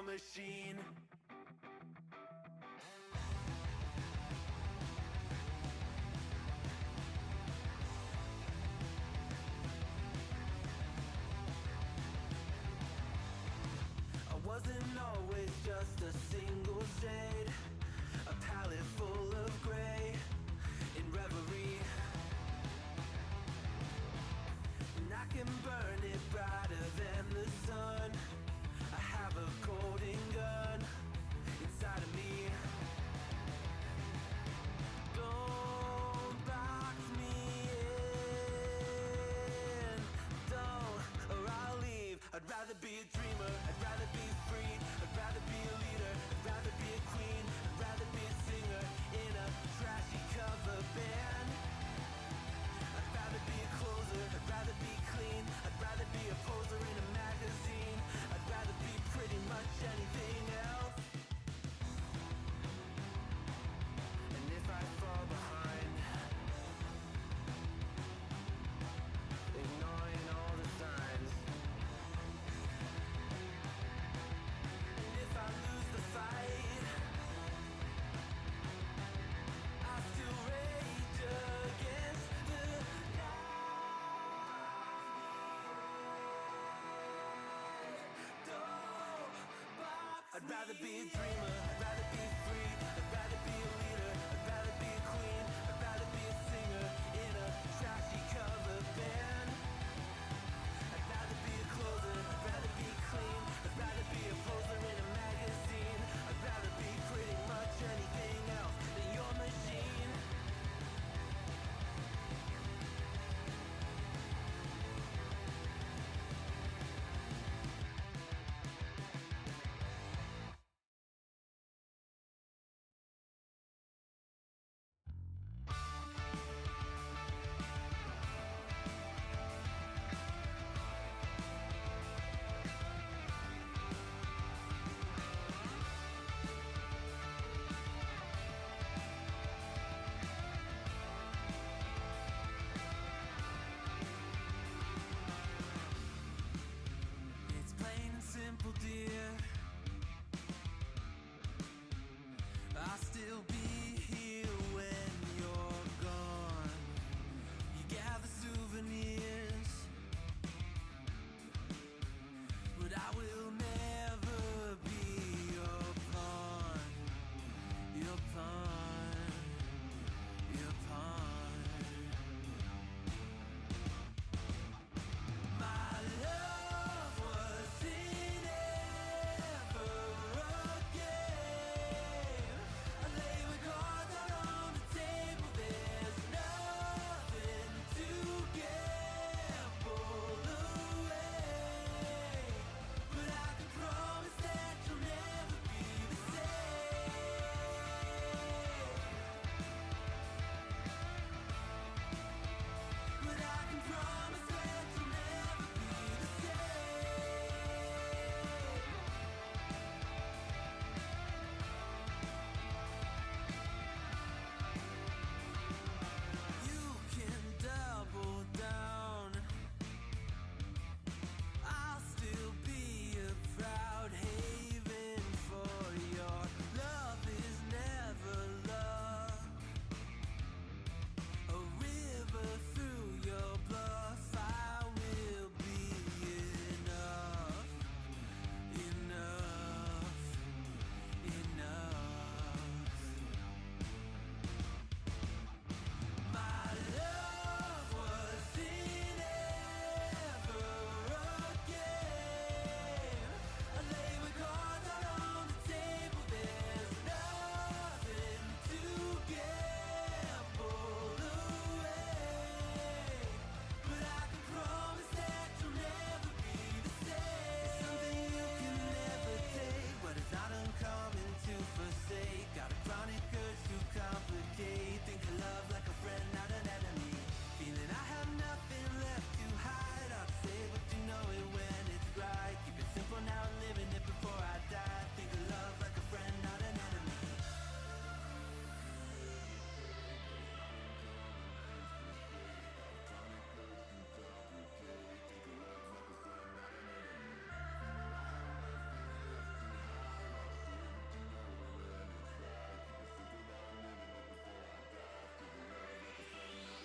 your machine. I wasn't always just a single shade, a palette full of gray in reverie. And I can burn it brighter than the sun. I have a golden gun inside of me. Don't box me in, don't, or I'll leave. I'd rather be a dreamer, I'd rather be free, I'd rather be a leader, I'd rather be a queen, I'd rather be a singer in a trashy cover band. I'd rather be a closer, I'd rather be clean, I'd rather be a poser in a magazine, I'd rather be pretty much anything else. And if I fall behind, ignoring all the signs, and if I lose the fight, I still rage against the I'd rather be a dreamer, I'd rather be free, I'd rather be a leader, I'd rather be a queen, I'd rather be a singer in a trashy cover band. I'd rather be a closer, I'd rather be clean, I'd rather be a poser in a magazine, I'd rather be pretty much anything else than your machine. Simple, dear, I'll still be here when you're gone. You gather souvenirs, but I will never be your pawn, your pawn, your pawn. My love was in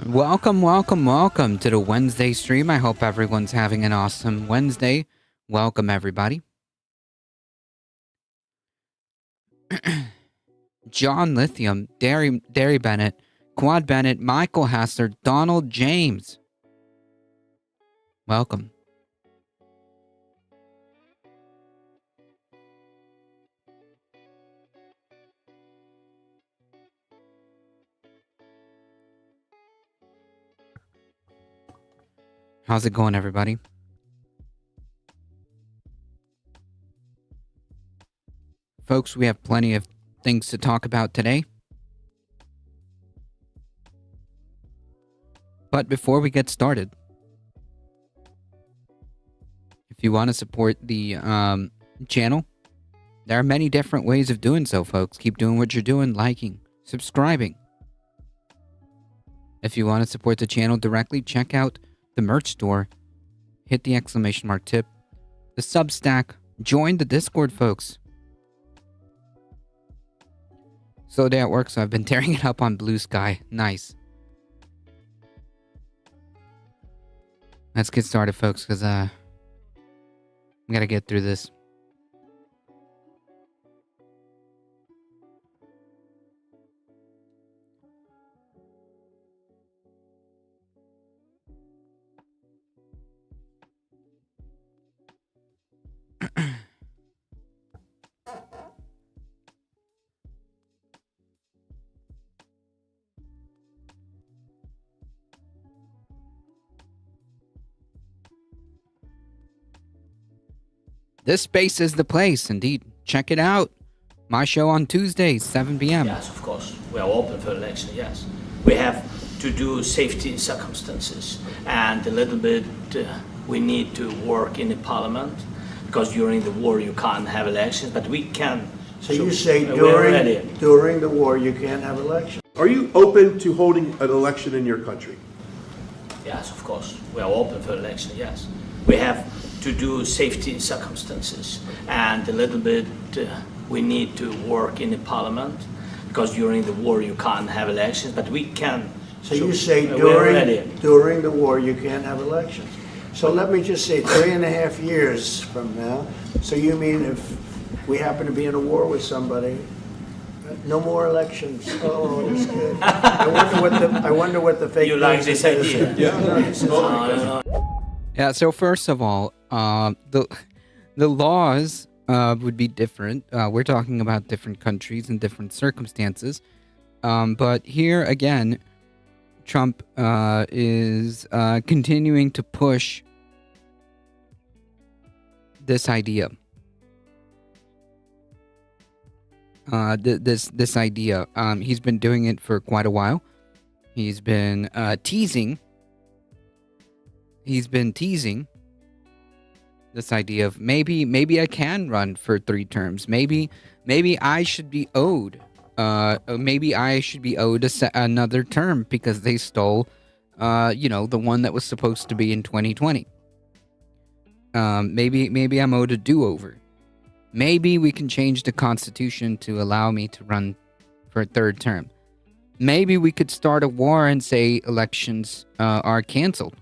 Welcome, welcome, welcome to the Wednesday stream. I hope everyone's having an awesome Wednesday. Welcome, everybody. John Lithium, Derry Bennett, Quad Bennett, Michael Hassler, Donald James. Welcome. How's it going, everybody? Folks, we have plenty of things to talk about today. But before we get started, if you want to support the channel, there are many different ways of doing so, folks. Keep doing what you're doing, liking, subscribing. If you want to support the channel directly, check out the merch store, hit the exclamation mark tip, the Substack, join the Discord, folks. Slow day at work, so I've been tearing it up on Blue Sky. Nice. Let's get started, folks, because we gotta get through this. This space is the place, indeed. Check it out. My show on Tuesdays, 7 p.m. Yes, of course. We are open for election, yes. We have to do safety circumstances. And a little bit, we need to work in the parliament, because during the war you can't have elections, but we can. So you say during the war you can't have elections? Are you open to holding an election in your country? Yes, of course. We are open for election, yes. We have to do safety circumstances. And a little bit, we need to work in the parliament, because during the war you can't have elections, but we can. So you say during the war you can't have elections. So let me just say 3.5 years from now. So you mean if we happen to be in a war with somebody, no more elections? Oh, that's good. I wonder what the fake You like this idea? Yeah. Yeah, so first of all, the laws would be different. We're talking about different countries and different circumstances. But here again, Trump is continuing to push this idea. This idea. He's been doing it for quite a while. He's been teasing. He's been teasing this idea of maybe I can run for 3 terms. Maybe I should be owed. Maybe I should be owed another term because they stole, the one that was supposed to be in 2020. Maybe I'm owed a do-over. Maybe we can change the Constitution to allow me to run for a 3rd term. Maybe we could start a war and say elections are canceled.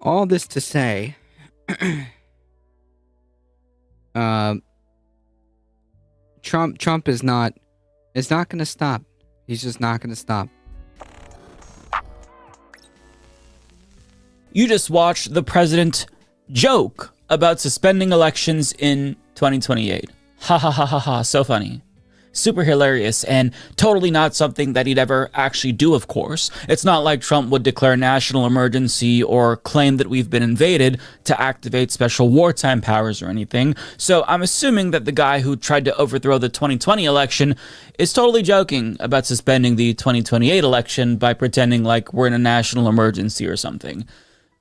All this to say, Trump is not going to stop. He's just not going to stop. You just watched the president joke about suspending elections in 2028. Ha ha ha ha ha, so funny. Super hilarious, and totally not something that he'd ever actually do, of course. It's not like Trump would declare national emergency or claim that we've been invaded to activate special wartime powers or anything. So I'm assuming that the guy who tried to overthrow the 2020 election is totally joking about suspending the 2028 election by pretending like we're in a national emergency or something.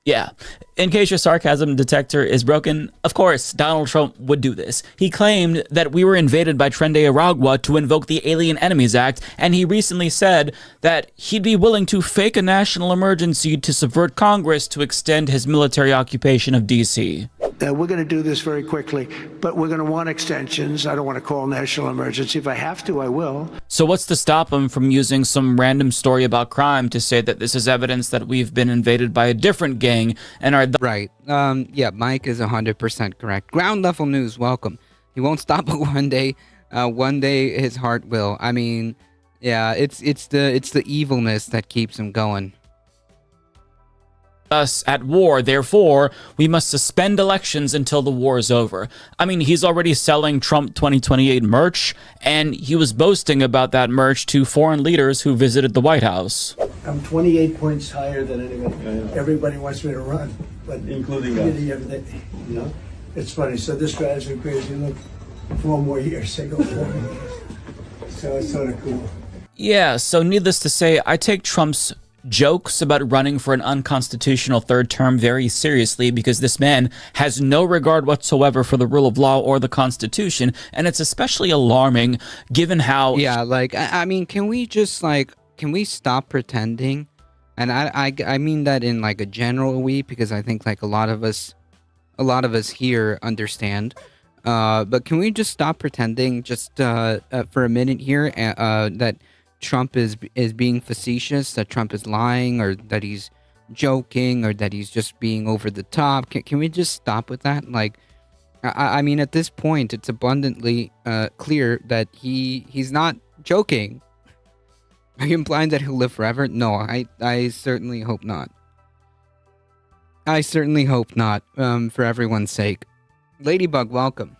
Yeah. In case your sarcasm detector is broken, of course, Donald Trump would do this. He claimed that we were invaded by Tren de Aragua to invoke the Alien Enemies Act, and he recently said that he'd be willing to fake a national emergency to subvert Congress to extend his military occupation of D.C. We're going to do this very quickly, but we're going to want extensions. I don't want to call national emergency. If I have to, I will. So what's to stop him from using some random story about crime to say that this is evidence that we've been invaded by a different gang and are Right. Yeah, Mike is 100% correct. Ground level news, welcome. He won't stop it one day. One day his heart will. I mean, yeah, it's the evilness that keeps him going. us at war. Therefore, we must suspend elections until the war is over. I mean, he's already selling Trump 2028 merch, and he was boasting about that merch to foreign leaders who visited the White House. I'm 28 points higher than anyone. Everybody wants me to run, but Including really everything, you know, it's funny. So this drives me crazy. Look, 4 more years. They go 4 more years. So it's sort of cool. Yeah, so needless to say, I take Trump's jokes about running for an unconstitutional third term very seriously, because this man has no regard whatsoever for the rule of law or the Constitution, and it's especially alarming given how... Yeah, like, I mean, can we just, like, can we stop pretending? And I mean that in, like, a general way, because I think, like, a lot of us here understand. But can we just stop pretending just for a minute here that Trump is being facetious, that Trump is lying, or that he's joking, or that he's just being over the top? Can we just stop with that? Like, I mean, at this point, it's abundantly clear that he's not joking. Are you implying that he'll live forever? No, I certainly hope not. I certainly hope not, for everyone's sake. Ladybug, welcome.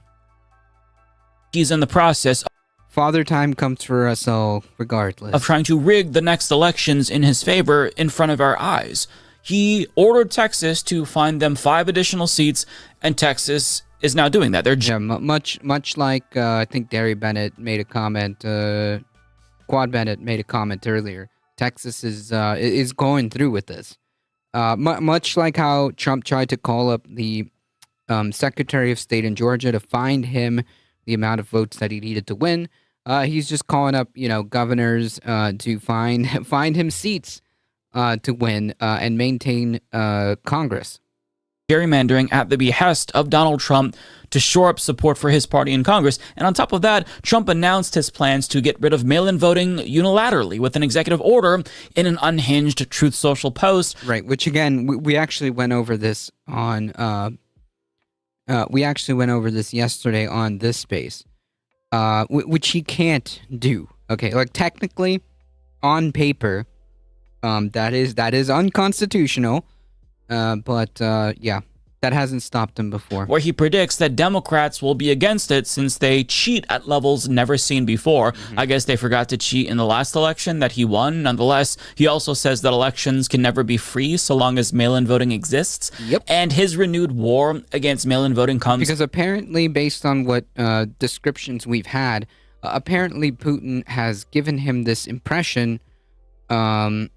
he's in the process Father time comes for us all, regardless. of trying to rig the next elections in his favor in front of our eyes. He ordered Texas to find them 5 additional seats, and Texas is now doing that. They're Yeah, much like I think Derry Bennett made a comment. Quad Bennett made a comment earlier. Texas is going through with this. Much like how Trump tried to call up the Secretary of State in Georgia to find him the amount of votes that he needed to win. He's just calling up, governors to find him seats to win and maintain Congress. gerrymandering at the behest of Donald Trump to shore up support for his party in Congress. And on top of that, Trump announced his plans to get rid of mail-in voting unilaterally with an executive order in an unhinged Truth Social post. Right, which again, we actually went over this on... we actually went over this yesterday on this space, which he can't do. Okay, like technically, on paper, that is unconstitutional. But yeah, that hasn't stopped him before. Where he predicts that Democrats will be against it since they cheat at levels never seen before. I guess they forgot to cheat in the last election that he won. Nonetheless, he also says that elections can never be free so long as mail-in voting exists. Yep. And his renewed war against mail-in voting comes... Because apparently, based on what descriptions we've had, apparently Putin has given him this impression... Putin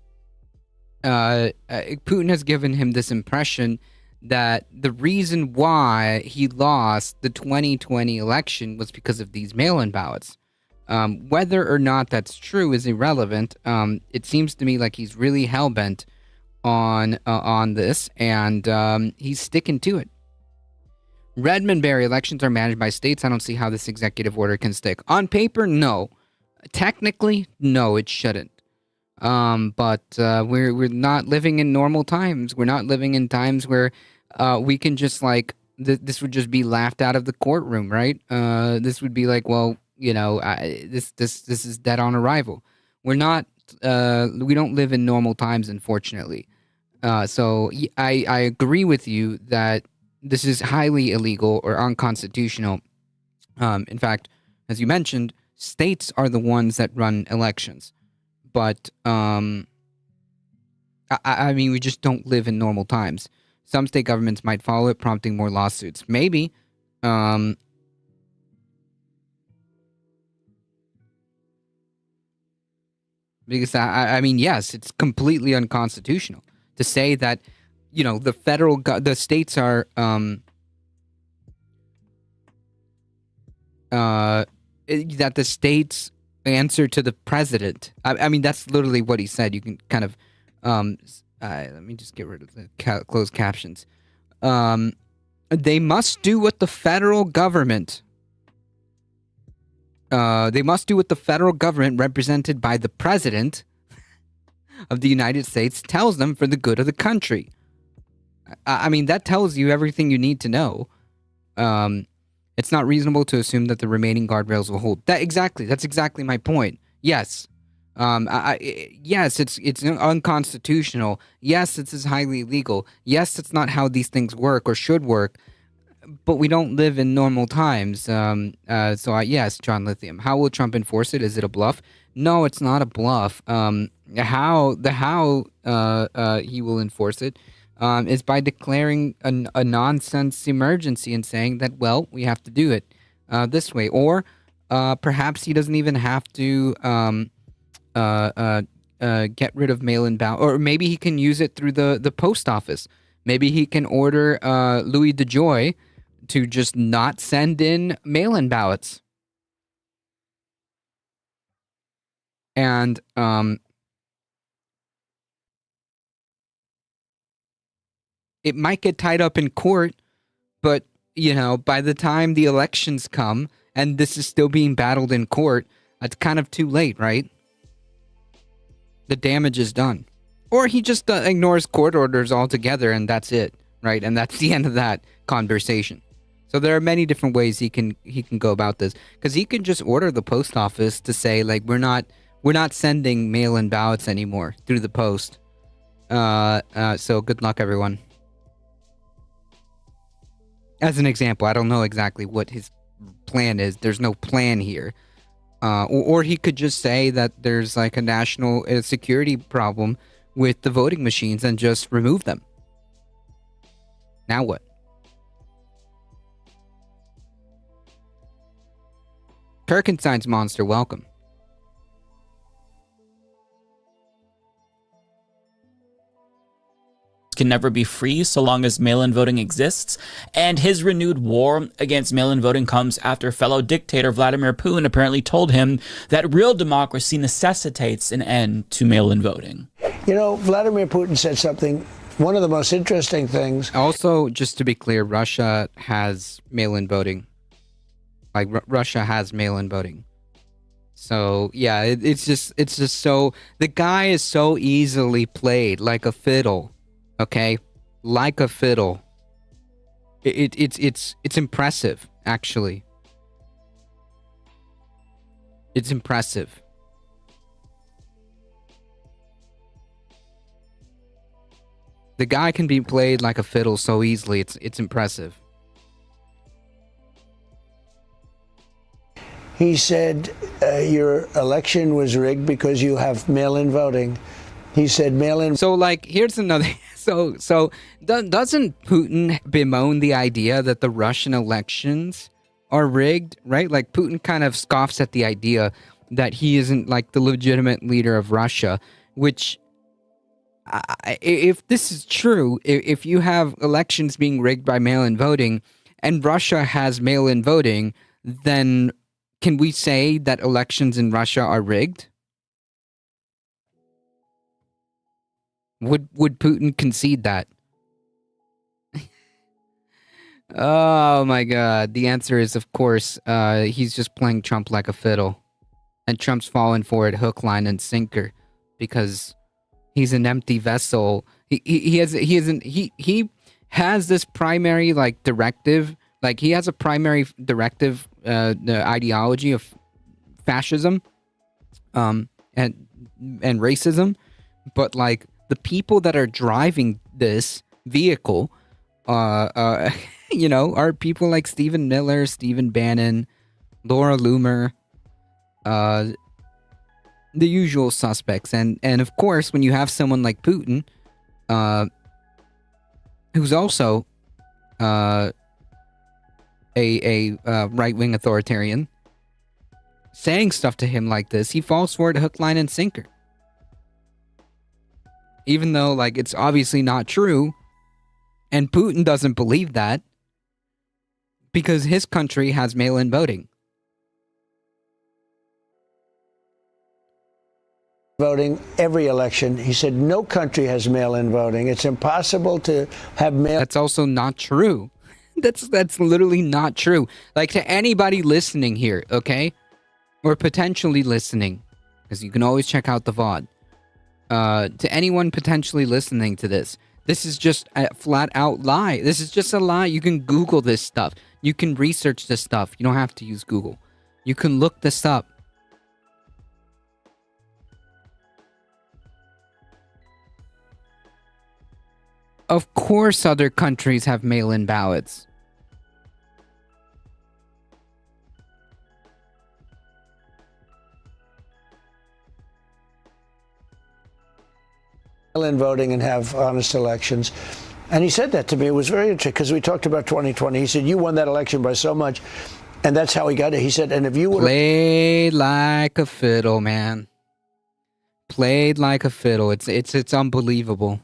has given him this impression that the reason why he lost the 2020 election was because of these mail-in ballots. Whether or not that's true is irrelevant. It seems to me like he's really hell-bent on this, and he's sticking to it. Redmond-Barry elections are managed by states. I don't see how this executive order can stick. On paper, no. Technically, no, it shouldn't. But we're not living in normal times. We're not living in times where we can just like this would just be laughed out of the courtroom, right? This would be like, well, this is dead on arrival. We're not. We don't live in normal times, unfortunately. So I agree with you that this is highly illegal or unconstitutional. In fact, as you mentioned, states are the ones that run elections. But, I mean, we just don't live in normal times. Some state governments might follow it, prompting more lawsuits. Maybe. Because, I mean, yes, it's completely unconstitutional to say that the states are that the states answer to the president. I mean, that's literally what he said. You can kind of let me just get rid of the closed captions. They must do what the federal government. They must do what the federal government, represented by the president of the United States, tells them for the good of the country. I mean, that tells you everything you need to know. It's not reasonable to assume that the remaining guardrails will hold. That's exactly my point. Yes. Yes, it's unconstitutional. Yes, it's highly illegal. Yes, it's not how these things work or should work. But we don't live in normal times. Yes, John Lithium. How will Trump enforce it? Is it a bluff? No, it's not a bluff. How he will enforce it is by declaring a nonsense emergency and saying that, well, we have to do it this way. Or perhaps he doesn't even have to get rid of mail-in ballot. Or maybe he can use it through the post office. Maybe he can order Louis DeJoy to just not send in mail-in ballots. And it might get tied up in court, but, by the time the elections come and this is still being battled in court, it's kind of too late, right? The damage is done. Or he just ignores court orders altogether and that's it, right? And that's the end of that conversation. So there are many different ways he can go about this, because he can just order the post office to say, like, we're not sending mail-in ballots anymore through the post. So good luck, everyone. As an example, I don't know exactly what his plan is. There's no plan here. Or he could just say that there's like a national security problem with the voting machines and just remove them. Now what? Kirkenstein's Monster, welcome. Can never be free so long as mail-in voting exists, and his renewed war against mail-in voting comes after fellow dictator Vladimir Putin apparently told him that real democracy necessitates an end to mail-in voting. Vladimir Putin said something, one of the most interesting things. Also, just to be clear, Russia has mail-in voting. Like, Russia has mail-in voting. So, yeah, it's just so, the guy is so easily played like a fiddle. Okay, like a fiddle. It's impressive, actually. It's impressive. The guy can be played like a fiddle so easily. It's impressive. He said your election was rigged because you have mail-in voting. He said mail-in. So, like, here's another. So doesn't Putin bemoan the idea that the Russian elections are rigged, right? Like, Putin kind of scoffs at the idea that he isn't, like, the legitimate leader of Russia, which, if this is true, if you have elections being rigged by mail-in voting and Russia has mail-in voting, then can we say that elections in Russia are rigged? Would Putin concede that? Oh my God. The answer is, of course, he's just playing Trump like a fiddle. And Trump's fallen for it hook, line, and sinker. Because he's an empty vessel. He has this primary, like, directive. Like, he has a primary directive, the ideology of fascism and racism. But, like, the people that are driving this vehicle, are people like Stephen Miller, Stephen Bannon, Laura Loomer, the usual suspects. And of course, when you have someone like Putin, who's also a right-wing authoritarian, saying stuff to him like this, he falls for it hook, line, and sinker. Even though, like, it's obviously not true, And Putin doesn't believe that because his country has mail-in voting. Voting every election. He said no country has mail-in voting. It's impossible to have mail. That's also not true. That's literally not true. Like, to anybody listening here, okay? Or potentially listening, because you can always check out the VOD. To anyone potentially listening to this, this is just a flat out lie. This is just a lie. You can Google this stuff. You can research this stuff. You don't have to use Google. You can look this up. Of course other countries have mail-in ballots. Mail-in voting and have honest elections. And he said that to me. It was very interesting because we talked about 2020. He said, you won that election by so much. And that's how he got it. He said, and if you would Played like a fiddle, man. Played like a fiddle. It's unbelievable.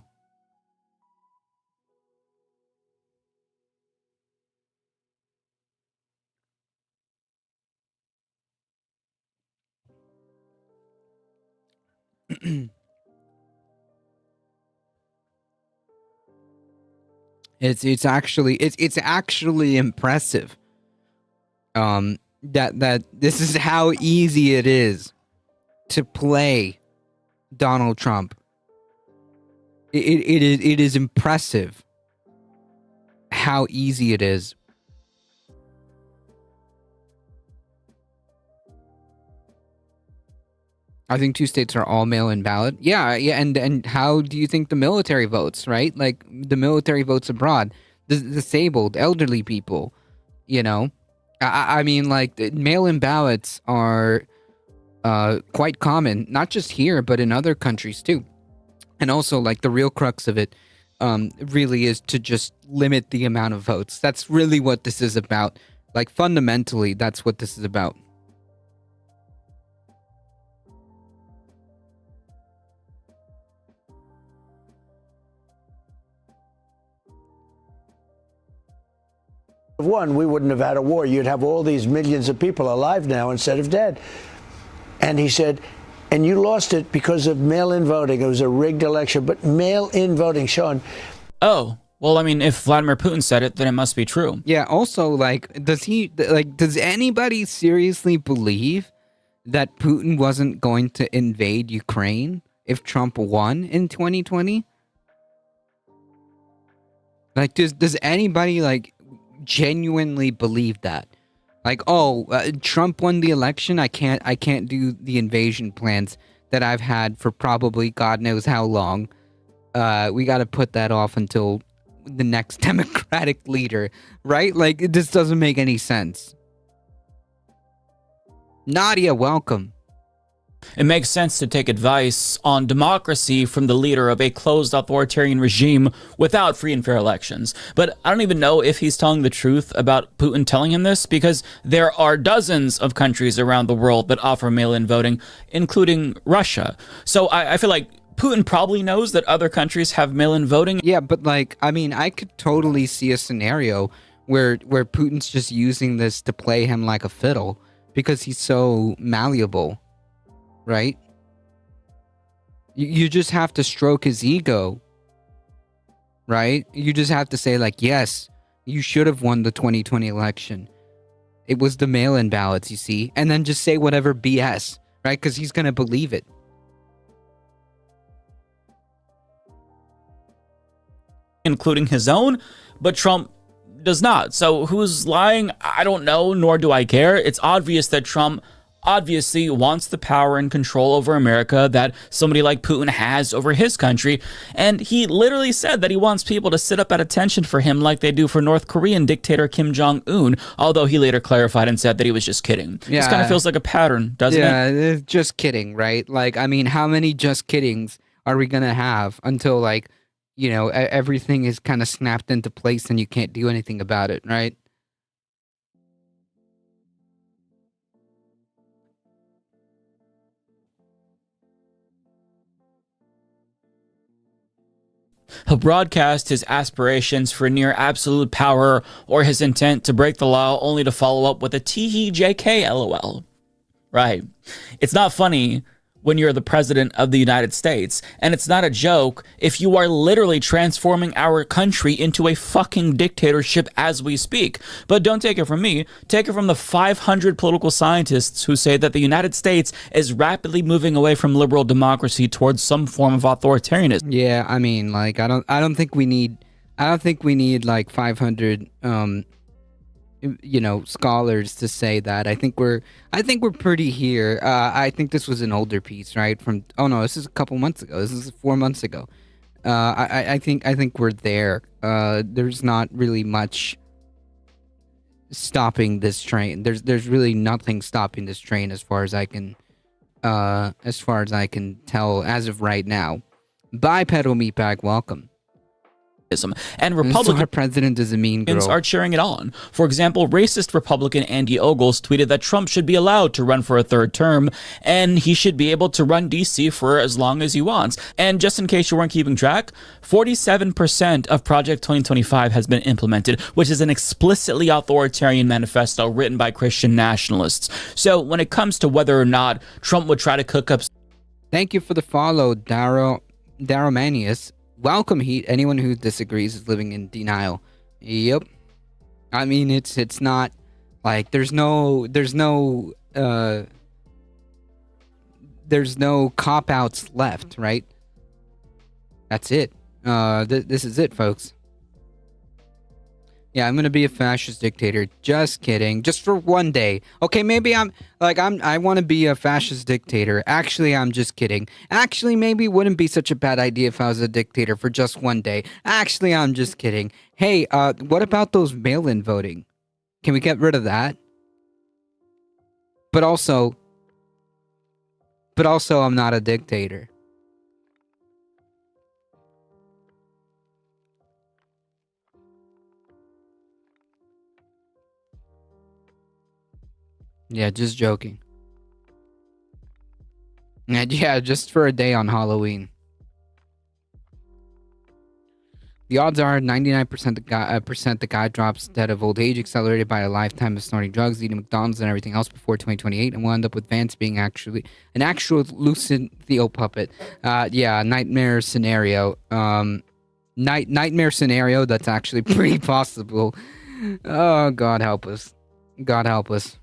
It's actually impressive. That this is how easy it is to play Donald Trump. It is impressive how easy it is. I think 2 states are all mail-in ballot. Yeah, and how do you think the military votes, right? Like, the military votes abroad, the disabled, elderly people, you know? I mean, like, the mail-in ballots are quite common, not just here, but in other countries too. And also, like, the real crux of it really is to just limit the amount of votes. That's really what this is about. Like, fundamentally, that's what this is about. have won, we wouldn't have had a war. You'd have all these millions of people alive now instead of dead. And he said, and you lost it because of mail-in voting. It was a rigged election, but mail-in voting, Sean. Oh, well, I mean, if Vladimir Putin said it, then it must be true. Yeah, also, does anybody seriously believe that Putin wasn't going to invade Ukraine if Trump won in 2020? Like, does anybody, like, genuinely believe that? Like, Trump won the election, I can't do the invasion plans that I've had for probably God knows how long. We got to put that off until the next Democratic leader, right? Like, this doesn't make any sense. Nadia, welcome. It makes sense to take advice on democracy from the leader of a closed authoritarian regime without free and fair elections. But I don't even know if he's telling the truth about Putin telling him this, because there are dozens of countries around the world that offer mail-in voting, including Russia. So I feel like Putin probably knows that other countries have mail-in voting. Yeah, but, like, I mean, I could totally see a scenario where Putin's just using this to play him like a fiddle because he's so malleable. Right? You just have to stroke his ego. Right? You just have to say, like, yes, you should have won the 2020 election. It was the mail-in ballots, you see? And then just say whatever BS, right? Because he's going to believe it. Including his own, but Trump does not. So who's lying? I don't know, nor do I care. It's obvious that Trump obviously wants the power and control over America that somebody like Putin has over his country. And he literally said that he wants people to sit up at attention for him like they do for North Korean dictator Kim Jong-un, although he later clarified and said that he was just kidding. Yeah. This kind of feels like a pattern, doesn't it? Yeah, just kidding, right? Like, I mean, how many just kiddings are we going to have until, like, you know, everything is kind of snapped into place and you can't do anything about it, right? He'll broadcast his aspirations for near absolute power or his intent to break the law only to follow up with a tee JK LOL. Right. It's not funny when you're the president of the United States, and it's not a joke if you are literally transforming our country into a fucking dictatorship as we speak. But don't take it from me, take it from the 500 political scientists who say that the United States is rapidly moving away from liberal democracy towards some form of authoritarianism. Yeah, I mean, like, I don't think we need like 500 scholars to say that. I think we're pretty here. I think this was an older piece, right? This is a couple months ago. This is 4 months ago. I think we're there. There's not really much stopping this train. There's really nothing stopping this train as far as I can tell as of right now. Bipedal Meatbag, welcome. And Republican our president is a mean girl. Are cheering it on. For example, racist Republican Andy Ogles tweeted that Trump should be allowed to run for a third term, and he should be able to run DC for as long as he wants. And just in case you weren't keeping track, 47% of Project 2025 has been implemented, which is an explicitly authoritarian manifesto written by Christian nationalists. So when it comes to whether or not Trump would try to cook up... Thank you for the follow, Darrow Manius. Welcome, Heat. Anyone who disagrees is living in denial. Yep. I mean, it's not like there's no cop-outs left, right? That's it. This is it, folks. Yeah, I'm gonna be a fascist dictator. Just kidding. Just for one day. Okay, maybe I want to be a fascist dictator. Actually, I'm just kidding. Actually, maybe it wouldn't be such a bad idea if I was a dictator for just one day. Actually, I'm just kidding. Hey, what about those mail-in voting? Can we get rid of that? But also, I'm not a dictator. Yeah, just joking. And yeah, just for a day on Halloween. The odds are 99% the guy drops dead of old age, accelerated by a lifetime of snorting drugs, eating McDonald's and everything else before 2028, and we'll end up with Vance being an actual lucid Theo puppet. Yeah, nightmare scenario. Nightmare scenario that's actually pretty possible. Oh, God help us. God help us.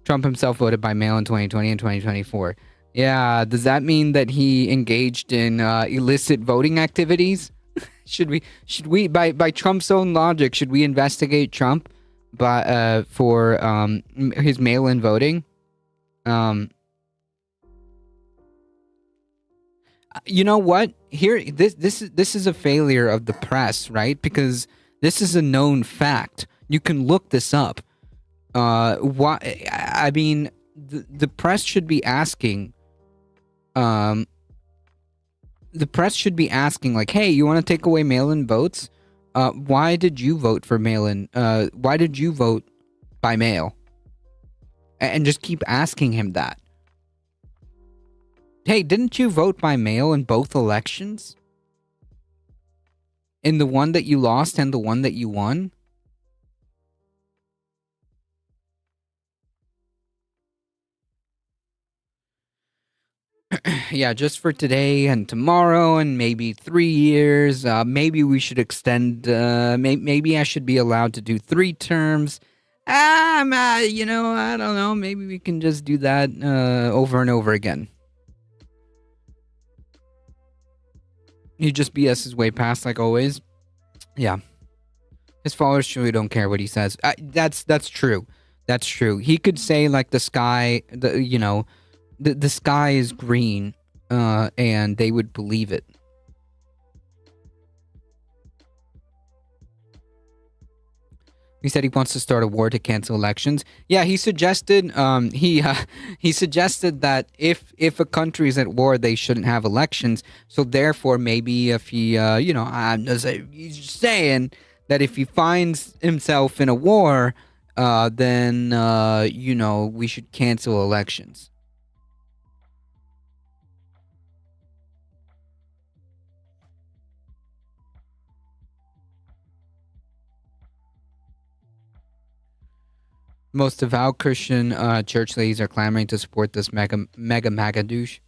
Trump himself voted by mail in 2020 and 2024. Yeah, does that mean that he engaged in illicit voting activities? Should we by Trump's own logic, should we investigate Trump for his mail-in voting? You know what? Here, this is a failure of the press, right? Because this is a known fact. You can look this up. Why? I mean, the press should be asking. The press should be asking, like, hey, you want to take away mail-in votes? Why did you vote for mail-in? Why did you vote by mail? And just keep asking him that. Hey, didn't you vote by mail in both elections? In the one that you lost and the one that you won? Yeah, just for today and tomorrow and maybe 3 years. Maybe we should extend. Maybe I should be allowed to do 3 terms. I don't know. Maybe we can just do that over and over again. He just BS his way past, like always. Yeah, his followers truly don't care what he says. That's true. That's true. He could say like the sky, the sky is green, and they would believe it. He said he wants to start a war to cancel elections. Yeah, he suggested he suggested that if a country is at war, they shouldn't have elections. So therefore, maybe if he's just saying that if he finds himself in a war, then we should cancel elections. Most devout Christian church ladies are clamoring to support this mega douche.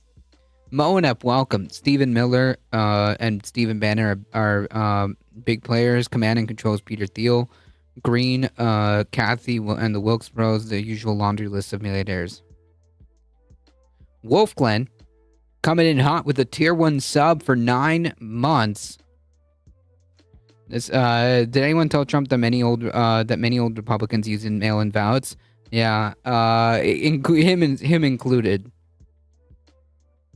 Moanep, welcome. Stephen Miller and Stephen Banner are big players. Command and controls Peter Thiel. Green, Kathy, and the Wilkes Bros, the usual laundry list of millionaires. Wolf Glen, coming in hot with a tier 1 sub for 9 months. This, did anyone tell Trump that many old Republicans use mail-in ballots? Yeah, him included.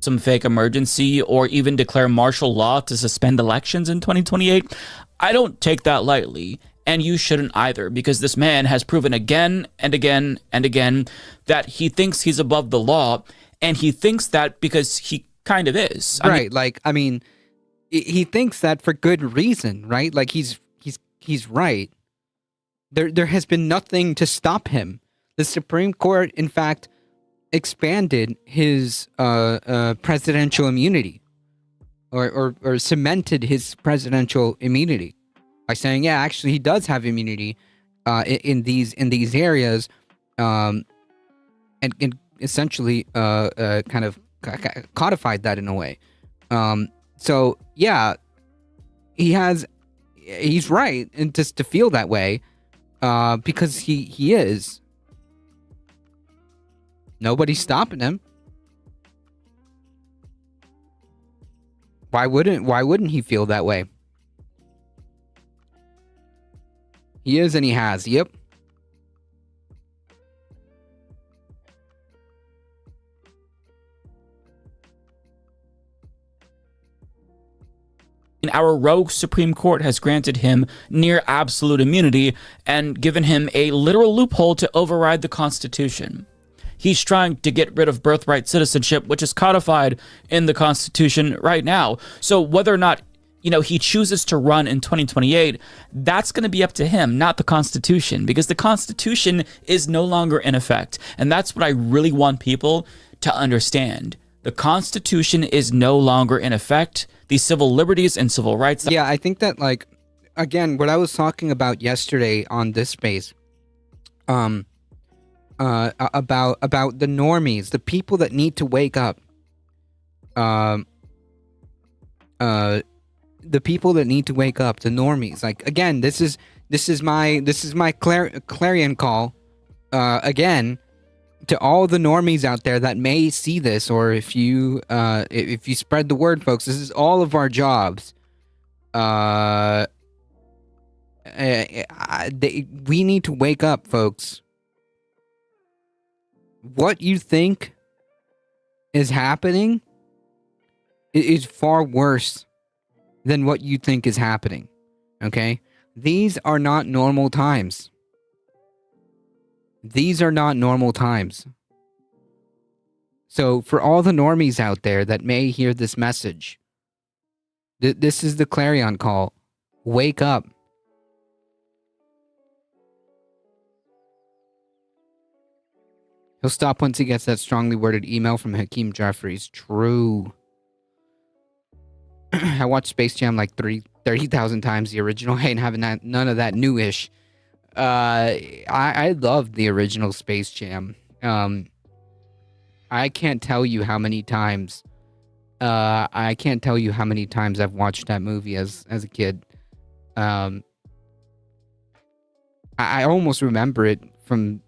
Some fake emergency or even declare martial law to suspend elections in 2028? I don't take that lightly, and you shouldn't either, because this man has proven again and again and again that he thinks he's above the law, and he thinks that because he kind of is. I mean, he thinks that for good reason, right? Like he's right. There has been nothing to stop him. The Supreme Court, in fact, expanded his presidential immunity, or cemented his presidential immunity by saying, yeah, actually, he does have immunity in these areas, and essentially kind of codified that in a way. So yeah, he's right, and just to feel that way, because he is. Nobody's stopping him. Why wouldn't he feel that way? He is, and he has. Yep. Our rogue Supreme Court has granted him near absolute immunity and given him a literal loophole to override the Constitution. He's trying to get rid of birthright citizenship, which is codified in the Constitution right now. So whether or not, he chooses to run in 2028, that's going to be up to him, not the Constitution, because the Constitution is no longer in effect. And that's what I really want people to understand. The Constitution is no longer in effect. These civil liberties and civil rights. Yeah, I think that, again, what I was talking about yesterday on this space, about the normies, the people that need to wake up, the people that need to wake up, the normies. Like, again, this is my clarion call, again, to all the normies out there that may see this, or if you spread the word, folks, this is all of our jobs. We need to wake up, folks. What you think is happening is far worse than what you think is happening. Okay? These are not normal times. These are not normal times. So for all the normies out there that may hear this message, this is the clarion call. Wake up. He'll stop once he gets that strongly worded email from Hakeem Jeffries. True. I watched Space Jam like 30,000 times, the original. I ain't having none of that newish. I love the original Space Jam. I can't tell you how many times. I can't tell you how many times I've watched that movie as a kid. I almost remember it from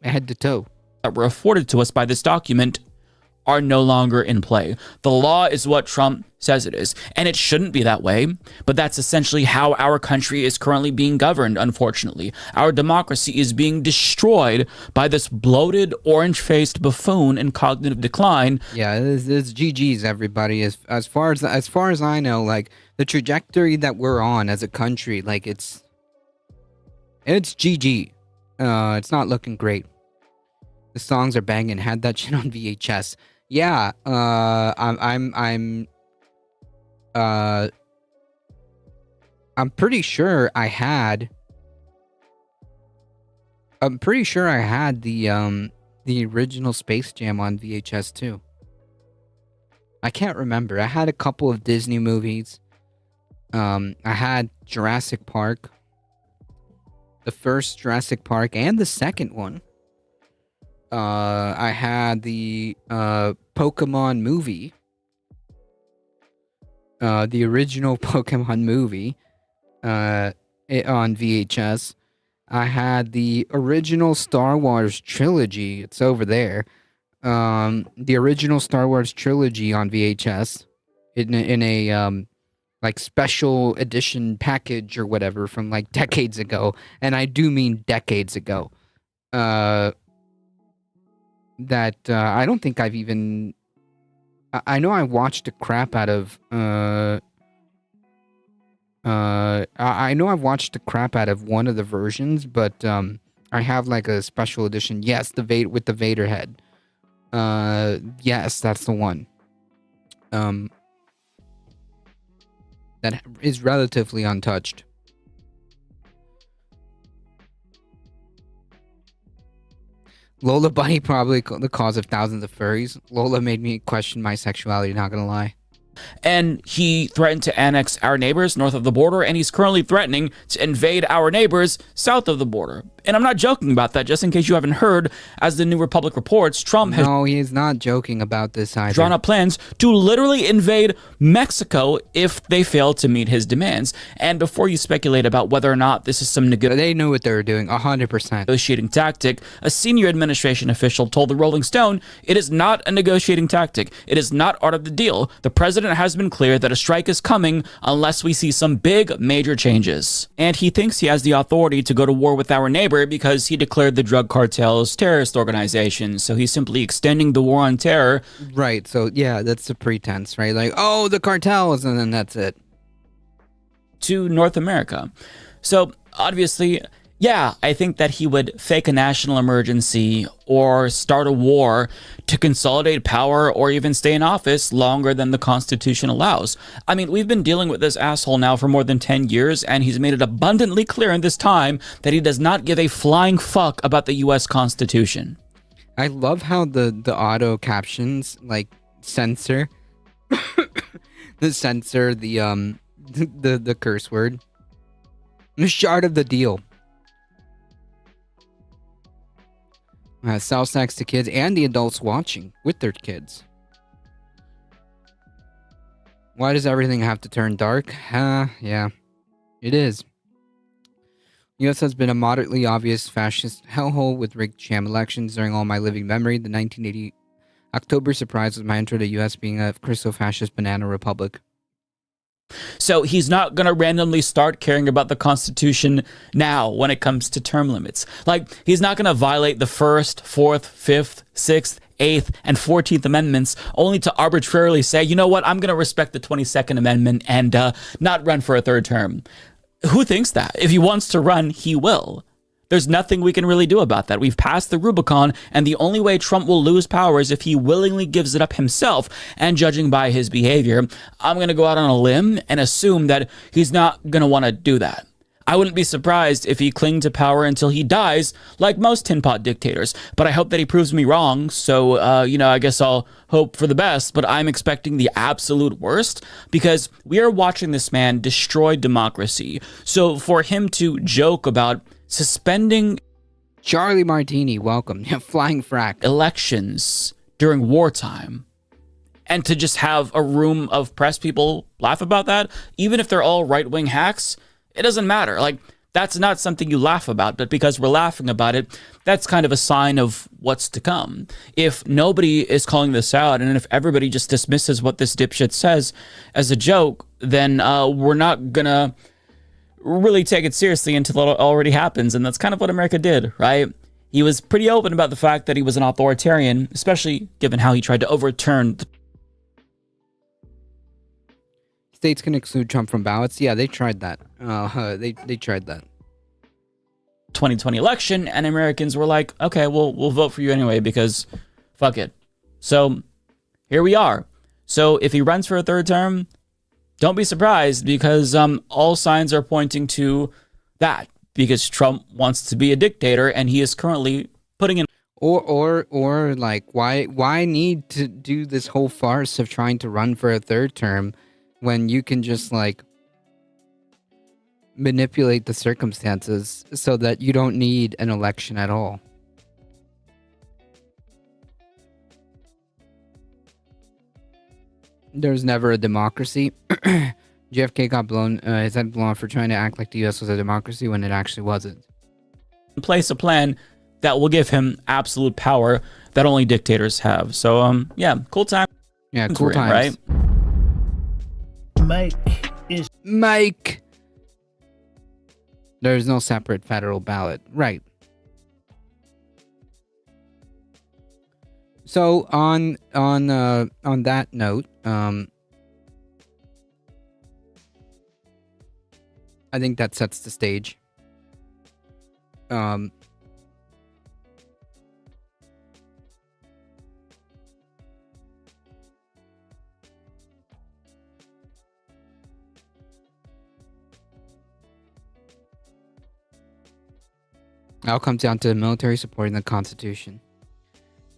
head to toe. That were afforded to us by this document are no longer in play. The law is what Trump says it is, and it shouldn't be that way, but that's essentially how our country is currently being governed, unfortunately. Our democracy is being destroyed by this bloated, orange-faced buffoon in cognitive decline. Yeah, it's GG's, everybody. As far as I know, like, the trajectory that we're on as a country, like, it's GG. It's not looking great. The songs are banging. Had that shit on VHS. Yeah, I'm pretty sure I had the original Space Jam on VHS too. I can't remember. I had a couple of Disney movies. I had Jurassic Park. the first Jurassic Park and the second one. I had the Pokemon movie, the original Pokemon movie, on VHS. I had the original Star Wars trilogy. It's over there. The original Star Wars trilogy on VHS in a like special edition package or whatever from like decades ago, and I do mean decades ago. That I don't think I've even. I know I watched the crap out of. I know I've watched the crap out of one of the versions, but I have like a special edition. Yes, with the Vader head. Yes, that's the one. That is relatively untouched. Lola Bunny probably the cause of thousands of furries. Lola made me question my sexuality, not gonna lie. And he threatened to annex our neighbors north of the border, and he's currently threatening to invade our neighbors south of the border. And I'm not joking about that, just in case you haven't heard. As the New Republic reports, Trump has No, he is not joking about this either. drawn up plans to literally invade Mexico if they fail to meet his demands. And before you speculate about whether or not this is some They knew what they were doing, 100%. negotiating tactic, a senior administration official told the Rolling Stone it is not a negotiating tactic. It is not part of the deal. The president has been clear that a strike is coming unless we see some big, major changes. And he thinks he has the authority to go to war with our neighbor because he declared the drug cartels terrorist organizations. So he's simply extending the war on terror. Right, so yeah, that's a pretense, right? Like, oh, the cartels, and then that's it. To North America. So obviously, yeah, I think that he would fake a national emergency or start a war to consolidate power or even stay in office longer than the Constitution allows. I mean, we've been dealing with this asshole now for more than 10 years, and he's made it abundantly clear in this time that he does not give a flying fuck about the U.S. Constitution. I love how the auto captions like censor the curse word. The shard of the deal. Sell sex to kids and the adults watching with their kids. Why does everything have to turn dark? Yeah, it is. U.S. has been a moderately obvious fascist hellhole with rigged sham elections during all my living memory. The 1980 October surprise was my intro to U.S. being a Christo-fascist banana republic. So he's not going to randomly start caring about the Constitution now when it comes to term limits. Like, he's not going to violate the 1st, 4th, 5th, 6th, 8th, and 14th Amendments only to arbitrarily say, you know what, I'm going to respect the 22nd Amendment and not run for a third term. Who thinks that? If he wants to run, he will. There's nothing we can really do about that. We've passed the Rubicon, and the only way Trump will lose power is if he willingly gives it up himself. And judging by his behavior, I'm going to go out on a limb and assume that he's not going to want to do that. I wouldn't be surprised if he clinged to power until he dies, like most tin pot dictators. But I hope that he proves me wrong. So, I guess I'll hope for the best. But I'm expecting the absolute worst because we are watching this man destroy democracy. So for him to joke about suspending Charlie Martini, welcome. Flying frack. elections during wartime and to just have a room of press people laugh about that, even if they're all right-wing hacks, it doesn't matter. Like, that's not something you laugh about, but because we're laughing about it, that's kind of a sign of what's to come. If nobody is calling this out, and if everybody just dismisses what this dipshit says as a joke, then we're not gonna really take it seriously until it already happens. And that's kind of what America did, right? He was pretty open about the fact that he was an authoritarian, especially given how he tried to overturn the States can exclude Trump from ballots. Yeah, they tried that. They tried that. 2020 election, and Americans were like, okay, we'll vote for you anyway because fuck it. So here we are. So if he runs for a third term, don't be surprised because all signs are pointing to that because Trump wants to be a dictator and he is currently putting in Or like why need to do this whole farce of trying to run for a third term when you can just like manipulate the circumstances so that you don't need an election at all. There's never a democracy. JFK got his head blown for trying to act like the U.S. was a democracy when it actually wasn't. Place a plan that will give him absolute power that only dictators have. So, yeah, cool time. Yeah, cool we're in, times. right? Mike. There's no separate federal ballot. Right. So on that note, I think that sets the stage. It all comes down to the military supporting the Constitution.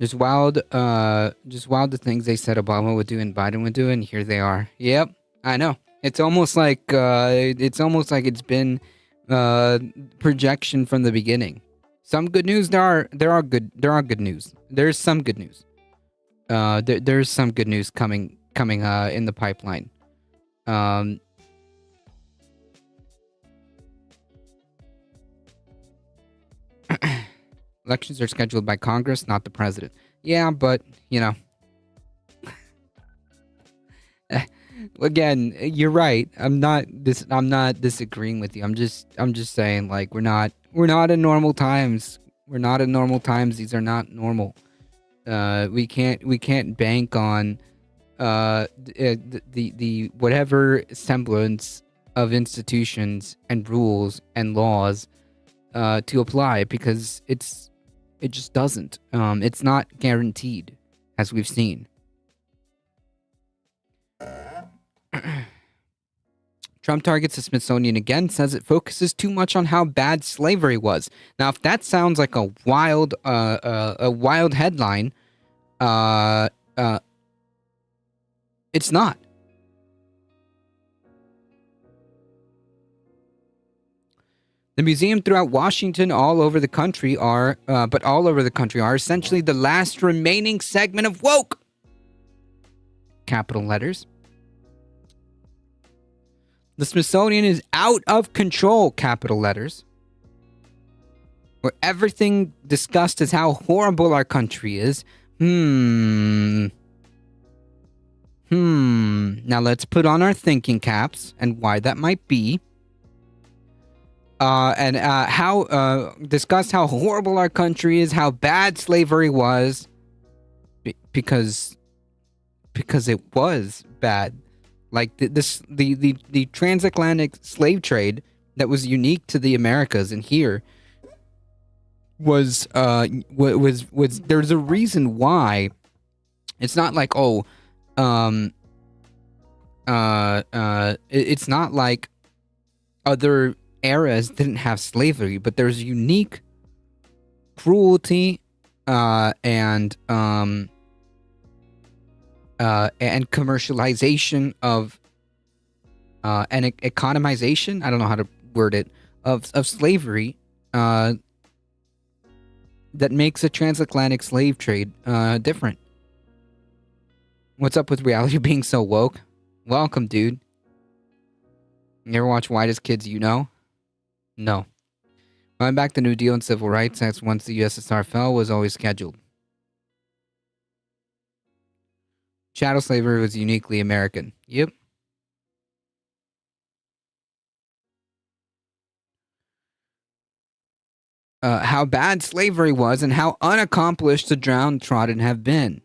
Just wild the things they said Obama would do and Biden would do, and here they are. Yep, I know. It's almost like it's been projection from the beginning. Some good news. There are good news. There's some good news. There's some good news coming in the pipeline. Elections are scheduled by Congress, not the president. Yeah, but again, you're right. I'm not disagreeing with you. I'm just saying, like, we're not in normal times. We're not in normal times. These are not normal. We can't bank on the whatever semblance of institutions and rules and laws to apply, because it just doesn't. It's not guaranteed, as we've seen. Trump targets the Smithsonian again, says it focuses too much on how bad slavery was. Now, if that sounds like a wild headline, it's not. The museum throughout Washington, all over the country are essentially the last remaining segment of woke. Capital letters. The Smithsonian is out of control, capital letters. Where everything discussed is how horrible our country is. Now let's put on our thinking caps and why that might be. Discuss how horrible our country is, how bad slavery was, because it was bad. Like the transatlantic slave trade that was unique to the Americas and here was there's a reason why. It's not like it's not like other eras didn't have slavery, but there's unique cruelty and commercialization of and economization, I don't know how to word it, of slavery that makes a transatlantic slave trade different. What's up with reality being so woke? Welcome, dude. You ever watch Whitest Kids You Know? No. Going back, the New Deal and Civil Rights Acts once the USSR fell was always scheduled. Chattel slavery was uniquely American. Yep. How bad slavery was and how unaccomplished the downtrodden have been.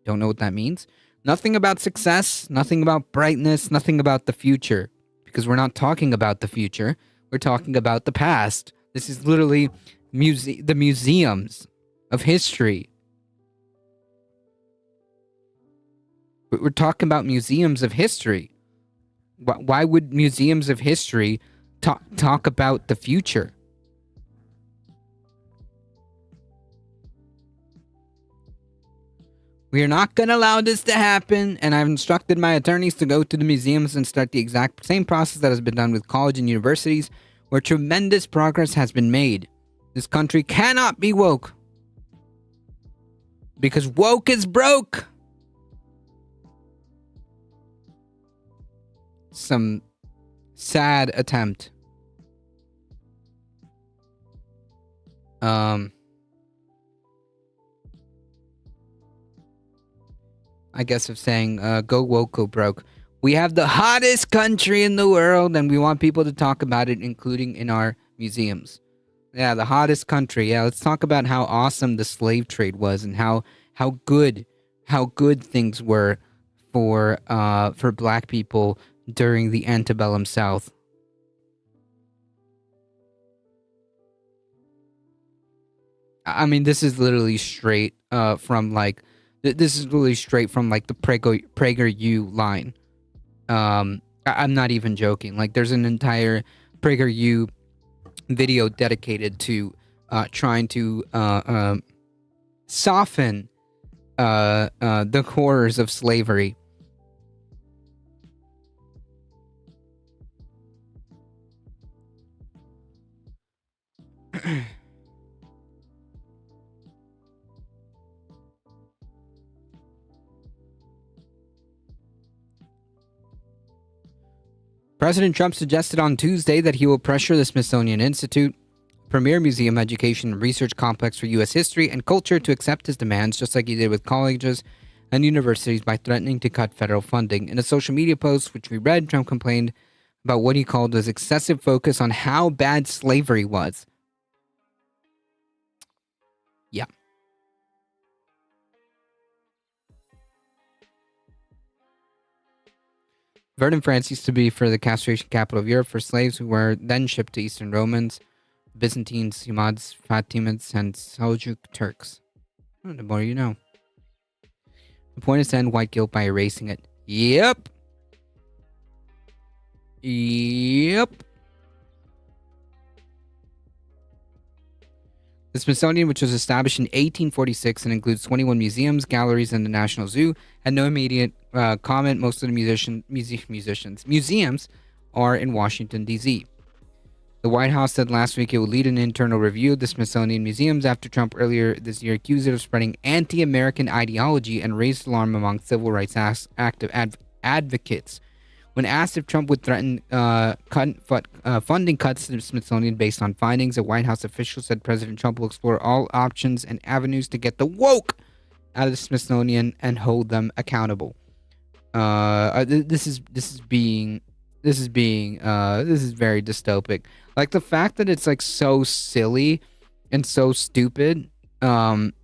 Don't know what that means. Nothing about success, nothing about brightness, nothing about the future. Because we're not talking about the future. We're talking about the past. This is literally the museums of history. We're talking about museums of history. Why would museums of history talk about the future? We are not going to allow this to happen, and I've instructed my attorneys to go to the museums and start the exact same process that has been done with college and universities, where tremendous progress has been made. This country cannot be woke, because woke is broke. Some sad attempt. I guess of saying, go woke, go broke. We have the hottest country in the world, and we want people to talk about it, including in our museums. Yeah, the hottest country. Yeah, let's talk about how awesome the slave trade was, and how good things were for black people during the antebellum South. I mean, this is literally straight from like. This is really straight from like the PragerU line. I'm not even joking. Like, there's an entire PragerU video dedicated to trying to soften the horrors of slavery. President Trump suggested on Tuesday that he will pressure the Smithsonian Institute, premier museum, education, and research complex for U.S. history and culture, to accept his demands, just like he did with colleges and universities, by threatening to cut federal funding. In a social media post, which we read, Trump complained about what he called his excessive focus on how bad slavery was. Yeah. Verdun, France used to be for the castration capital of Europe for slaves who were then shipped to Eastern Romans, Byzantines, Humads, Fatimids, and Seljuk Turks. Oh, the more you know. The point is to end white guilt by erasing it. Yep. The Smithsonian, which was established in 1846 and includes 21 museums, galleries, and the National Zoo, had no immediate comment. Most of the museums are in Washington, D.C. The White House said last week it would lead an internal review of the Smithsonian museums after Trump earlier this year accused it of spreading anti-American ideology and raised alarm among civil rights advocates. When asked if Trump would threaten funding cuts to the Smithsonian based on findings, a White House official said President Trump will explore all options and avenues to get the woke out of the Smithsonian and hold them accountable. This is very dystopic. Like, the fact that it's like so silly and so stupid, but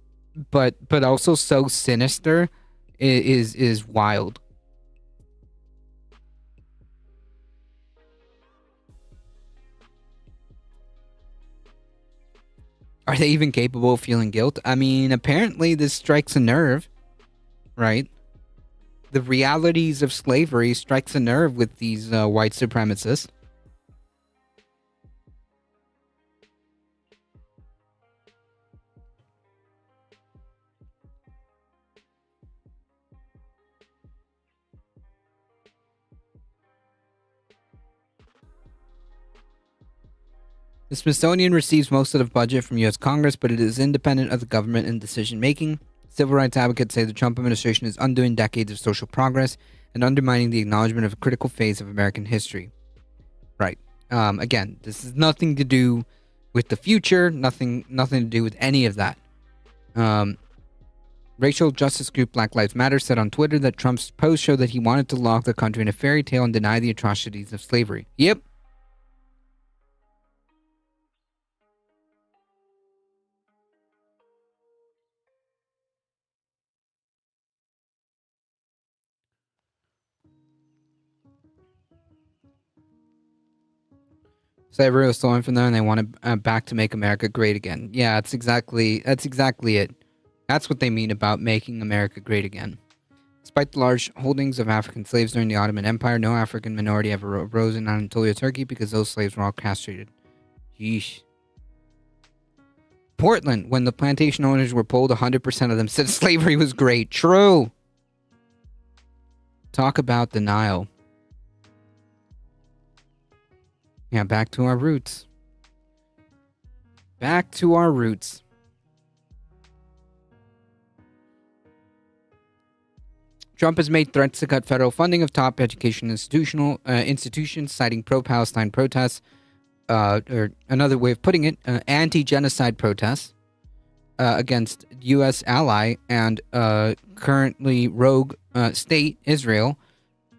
also so sinister is wild. Are they even capable of feeling guilt? I mean, apparently this strikes a nerve, right? The realities of slavery strikes a nerve with these white supremacists. The Smithsonian receives most of the budget from U.S. Congress, but it is independent of the government in decision-making. Civil rights advocates say the Trump administration is undoing decades of social progress and undermining the acknowledgement of a critical phase of American history. Right. Again, this has nothing to do with the future, nothing to do with any of that. Racial justice group Black Lives Matter said on Twitter that Trump's post showed that he wanted to lock the country in a fairy tale and deny the atrocities of slavery. Yep. Slavery was stolen from them, and they wanted back to make America great again. Yeah, that's exactly it. That's what they mean about making America great again. Despite the large holdings of African slaves during the Ottoman Empire, no African minority ever arose in Anatolia, Turkey, because those slaves were all castrated. Yeesh. Portland, when the plantation owners were polled, 100% of them said slavery was great. True. Talk about denial. Yeah, back to our roots. Back to our roots. Trump has made threats to cut federal funding of top education institutions, citing pro-Palestine protests, or another way of putting it, anti-genocide protests against U.S. ally and currently rogue state Israel,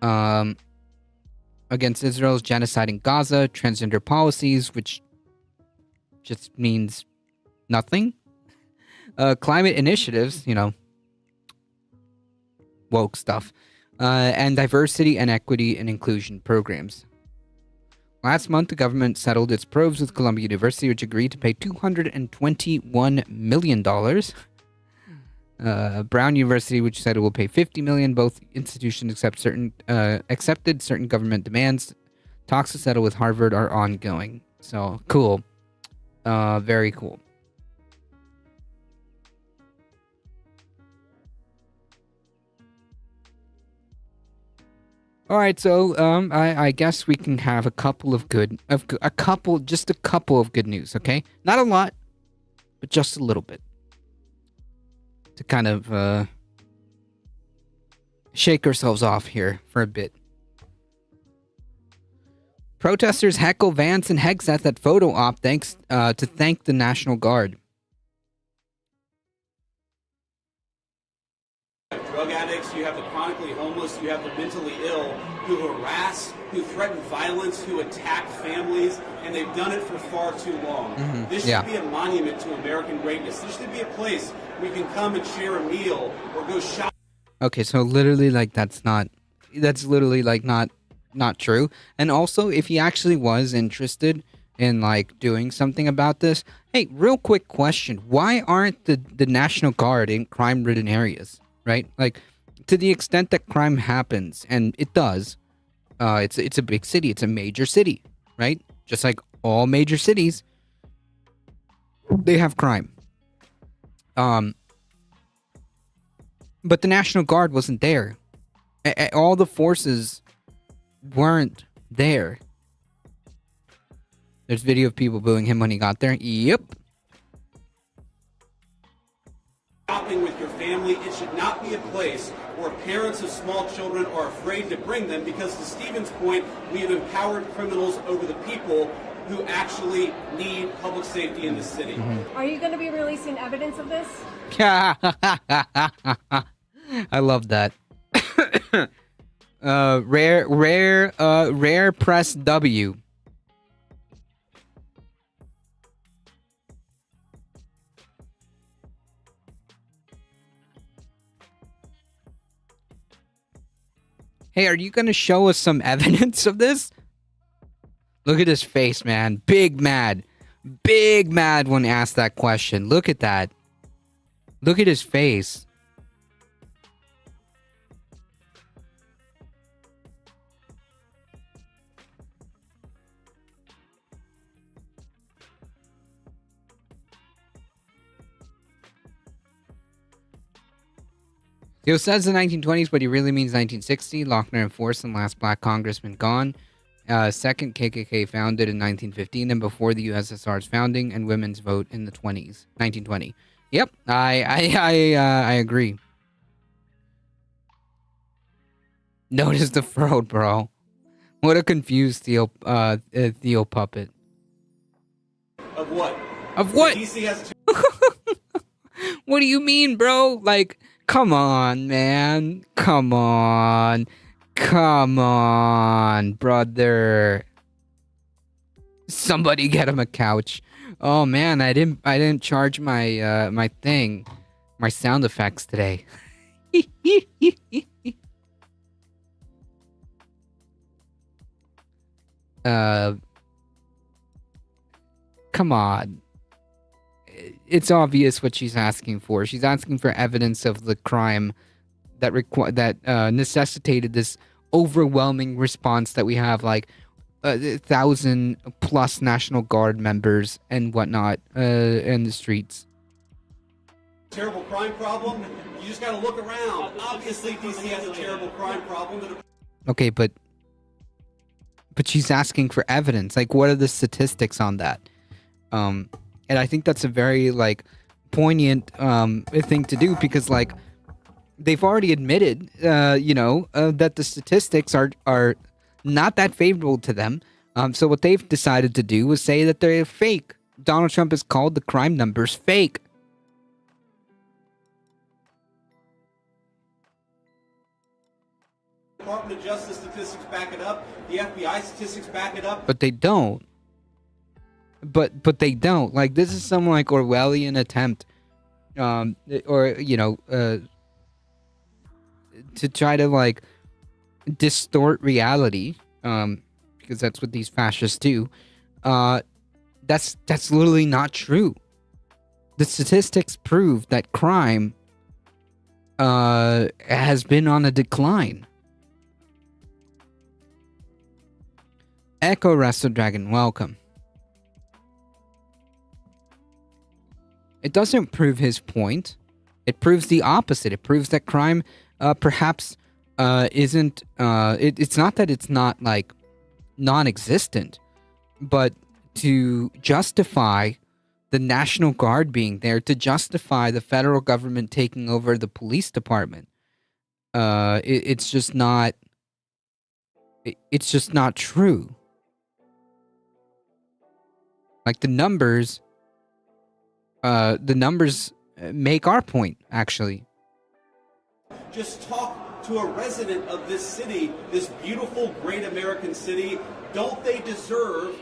against Israel's genocide in Gaza, transgender policies, which just means nothing, climate initiatives, woke stuff, and diversity and equity and inclusion programs. Last month, the government settled its probes with Columbia University, which agreed to pay $221 million. Brown University, which said it will pay $50 million. Both institutions accepted certain government demands. Talks to settle with Harvard are ongoing. So, cool. Very cool. All right, so I guess we can have a couple of good news, okay? Not a lot, but just a little bit to kind of shake ourselves off here for a bit. Protesters heckle Vance and Hegseth at photo op to thank the National Guard. Drug addicts, you have the chronically homeless, you have the mentally ill who harass, who threaten violence, who attack families, and they've done it for far too long. This should be a monument to American greatness. This should be a place we can come and share a meal or go shop. Okay, so literally, that's literally not true. And also, if he actually was interested in doing something about this, hey, real quick question: why aren't the National Guard in crime-ridden areas? Right? To the extent that crime happens, and it does, it's a big city, it's a major city, right? Just like all major cities, they have crime. But the National Guard wasn't there. All the forces weren't there. There's video of people booing him when he got there. Yep. Shopping with your family, it should not be a place where parents of small children are afraid to bring them, because to Stephen's point, we have empowered criminals over the people who actually need public safety in the city. Are you going to be releasing evidence of this? I love that. Rare press W. Hey, are you going to show us some evidence of this? Look at his face, man. Big mad. Big mad when asked that question. Look at that. Look at his face. He says the 1920s, but he really means 1960. Lochner and Forson, last black congressman gone. Second KKK founded in 1915 and before the USSR's founding, and women's vote in the 20s, 1920. Yep, I agree. Notice the fraud, bro. What a confused Theo puppet. Of what? Of what? DC has What do you mean, bro? Come on, man. Come on. Come on, brother. Somebody get him a couch. Oh man, I didn't charge my my thing. My sound effects today. Come on. It's obvious what she's asking for. She's asking for evidence of the crime that necessitated this overwhelming response that we have. 1,000 plus National Guard members and whatnot in the streets. Terrible crime problem. You just got to look around. Obviously, DC has a terrible crime problem. Okay, but she's asking for evidence. Like, what are the statistics on that? And I think that's a very like poignant thing to do, because like they've already admitted, that the statistics are not that favorable to them. So what they've decided to do is say that they're fake. Donald Trump has called the crime numbers fake. Department of Justice statistics back it up. The FBI statistics back it up. But they don't. But they don't. Like, this is some like Orwellian attempt, to try to like distort reality, because that's what these fascists do. That's literally not true. The statistics prove that crime has been on a decline. Echo Wrestle Dragon, welcome. It doesn't prove his point. It proves the opposite. It proves that crime perhaps isn't... it's not that it's not, like, non-existent, but to justify the National Guard being there, to justify the federal government taking over the police department, it's just not... It's just not true. Like, the numbers make our point, actually. Just talk to a resident of this city, this beautiful, great American city. Don't they deserve...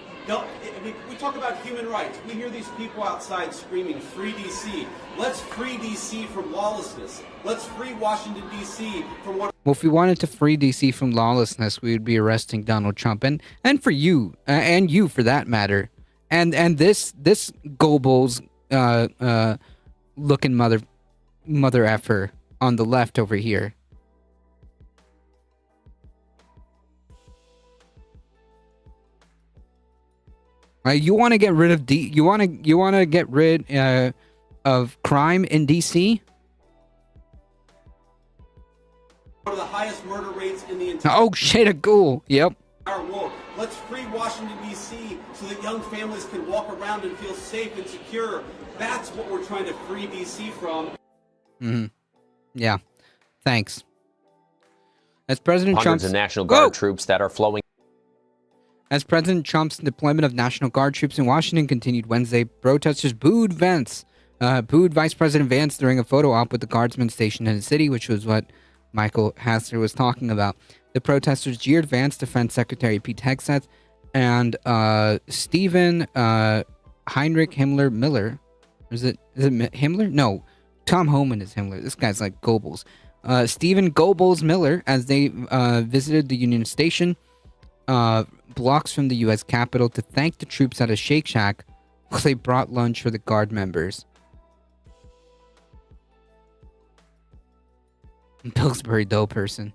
we talk about human rights. We hear these people outside screaming, free D.C. Let's free D.C. from lawlessness. Let's free Washington, D.C. from what... Well, if we wanted to free D.C. from lawlessness, we would be arresting Donald Trump. And for you, and you for that matter. And this Goebbels looking mother effer on the left over here. You want to get rid of you want to get rid of crime in DC? One of the highest murder rates in the entire shit, a ghoul. Yep. world. Let's free Washington, D.C. so that young families can walk around and feel safe and secure. That's what we're trying to free D.C. from. Mm-hmm. Yeah. Thanks. As President Hundreds Trump's... of National Guard troops that are flowing... As President Trump's deployment of National Guard troops in Washington continued Wednesday, protesters booed Vice President Vance during a photo op with the guardsmen stationed in the city, which was what Michael Hassler was talking about. The protesters jeered Vance Defense Secretary Pete Hegseth and Stephen Heinrich Himmler Miller. Is it Himmler? No, Tom Homan is Himmler. This guy's like Goebbels. Stephen Goebbels Miller as they visited the Union Station, blocks from the U.S. Capitol, to thank the troops at a Shake Shack while they brought lunch for the Guard members. Pillsbury Dough person.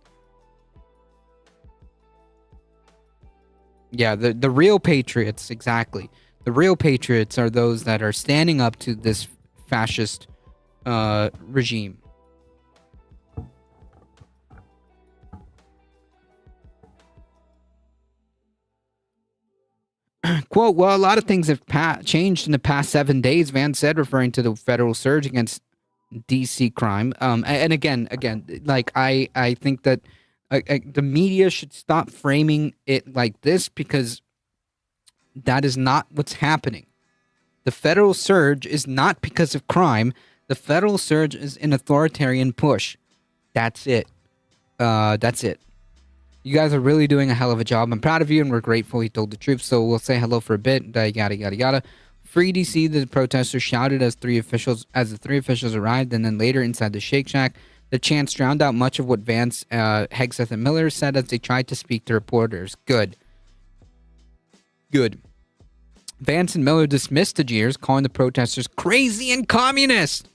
Yeah, the real patriots, exactly. The real patriots are those that are standing up to this fascist regime. Quote, well, a lot of things have changed in the past 7 days, Vance said, referring to the federal surge against DC crime. And again, like, I think that the media should stop framing it like this, because that is not what's happening. The federal surge is not because of crime. The federal surge is an authoritarian push. That's it. That's it. You guys are really doing a hell of a job. I'm proud of you, and we're grateful, he told the troops. So we'll say hello for a bit. Yada, yada, yada. Free DC, the protesters shouted as the three officials arrived, and then later inside the Shake Shack. The chants drowned out much of what Vance, Hegseth, and Miller said as they tried to speak to reporters. Good. Vance and Miller dismissed the jeers, calling the protesters crazy and communist.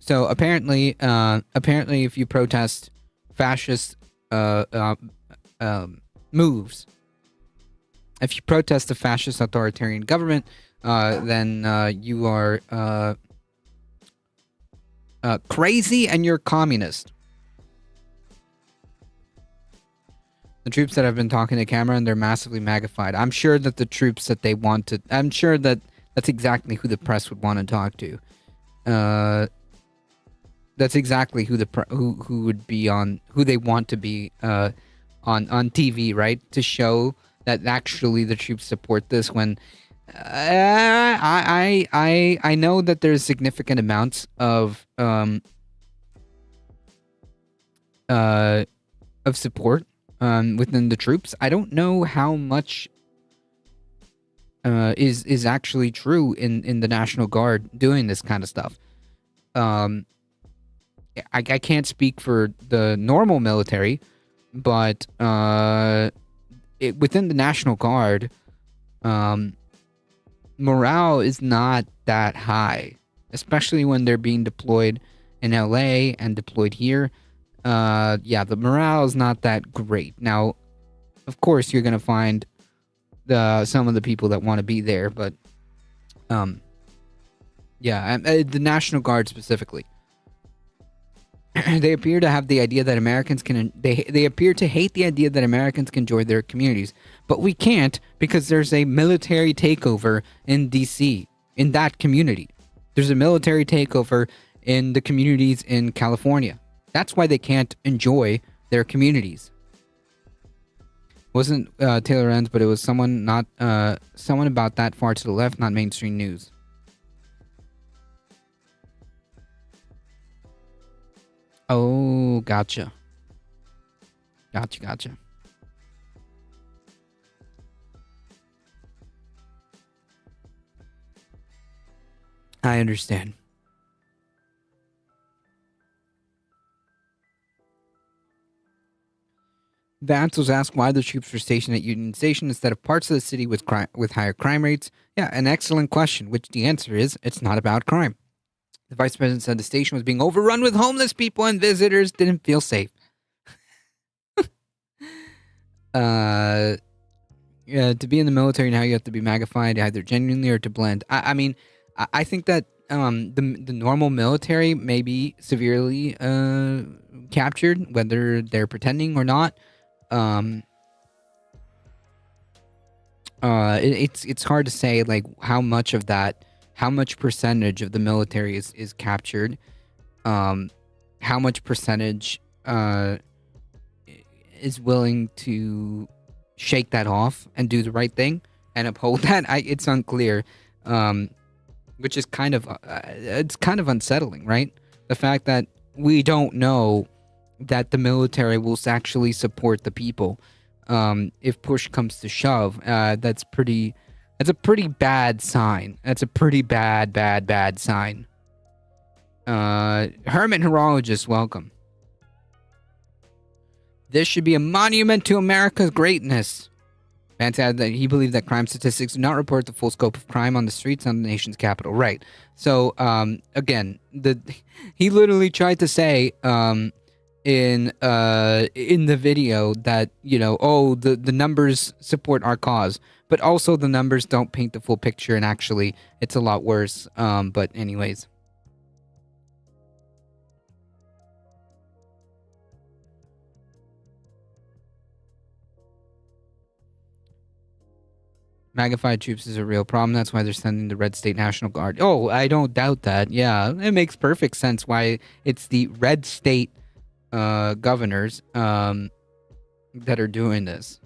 So apparently, if you protest fascist moves. If you protest a fascist authoritarian government, then you are crazy and you're communist. The troops that have been talking to Cameron, they're massively magnified. I'm sure that the troops that they want to... I'm sure that that's exactly who the press would want to talk to. That's exactly who who would be on... Who they want to be on TV, right? To show that actually the troops support this when... I know that there's significant amounts of support within the troops. I don't know how much is actually true in the National Guard doing this kind of stuff. I can't speak for the normal military, but within the National Guard, morale is not that high, especially when they're being deployed in LA and deployed here. The morale is not that great. Now, of course, you're gonna find some of the people that want to be there, but the National Guard specifically, they appear to have the idea that Americans can. They appear to hate the idea that Americans can join their communities, but we can't because there's a military takeover in DC. In that community, there's a military takeover in the communities in California. That's why they can't enjoy their communities. Wasn't Taylor Enns, but it was someone about that far to the left, not mainstream news. Oh, gotcha. Gotcha. I understand. Vance was asked why the troops were stationed at Union Station instead of parts of the city with higher crime rates. Yeah, an excellent question, which the answer is it's not about crime. The vice president said the station was being overrun with homeless people and visitors didn't feel safe. To be in the military now, you have to be magnified either genuinely or to blend. I think that the normal military may be severely captured, whether they're pretending or not. It's hard to say like how much percentage of the military is captured, how much percentage is willing to shake that off and do the right thing and uphold that. It's unclear, which is kind of unsettling, right? The fact that we don't know that the military will actually support the people if push comes to shove. That's a pretty bad sign. That's a pretty bad sign. Hermit Horologist, welcome. This should be a monument to America's greatness. Vance added that he believed that crime statistics do not report the full scope of crime on the streets on the nation's capital. Right. So, again, he literally tried to say in the video that, the numbers support our cause, but also the numbers don't paint the full picture, and actually it's a lot worse. But anyways. Magnified troops is a real problem. That's why they're sending the Red State National Guard. Oh, I don't doubt that. Yeah, it makes perfect sense why it's the Red State governors that are doing this.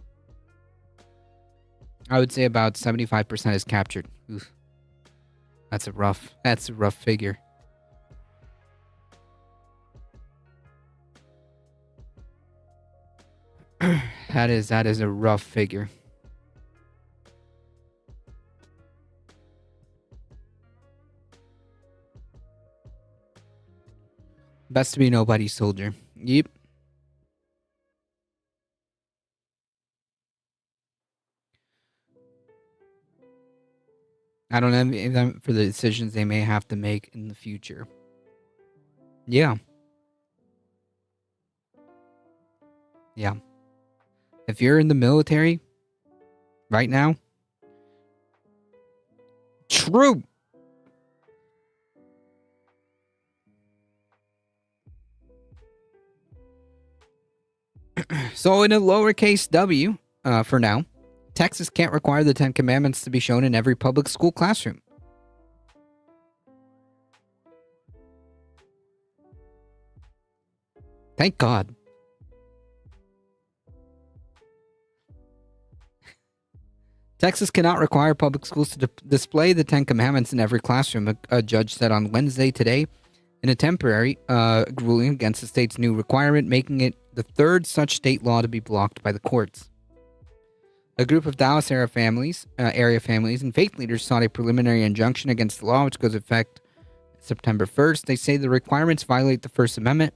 I would say about 75% is captured. Oof. That's a rough figure. That is a rough figure. Best to be nobody's soldier. Yep. I don't envy them for the decisions they may have to make in the future. Yeah. Yeah. If you're in the military right now, true. So in a lowercase w, for now, Texas can't require the Ten Commandments to be shown in every public school classroom. Thank God. Texas cannot require public schools to display the Ten Commandments in every classroom, a judge said on Wednesday today in a temporary ruling against the state's new requirement, making it the third such state law to be blocked by the courts. A group of Dallas area families and faith leaders sought a preliminary injunction against the law, which goes into effect September 1st. They say the requirements violate the First Amendment,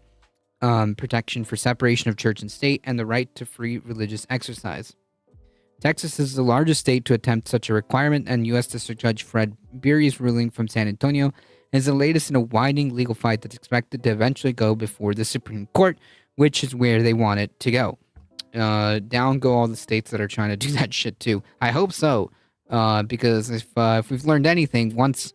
protection for separation of church and state, and the right to free religious exercise. Texas is the largest state to attempt such a requirement, and U.S. District Judge Fred Beery's ruling from San Antonio is the latest in a widening legal fight that's expected to eventually go before the Supreme Court, which is where they want it to go. Down go all the states that are trying to do that shit too. I hope so, because if we've learned anything, once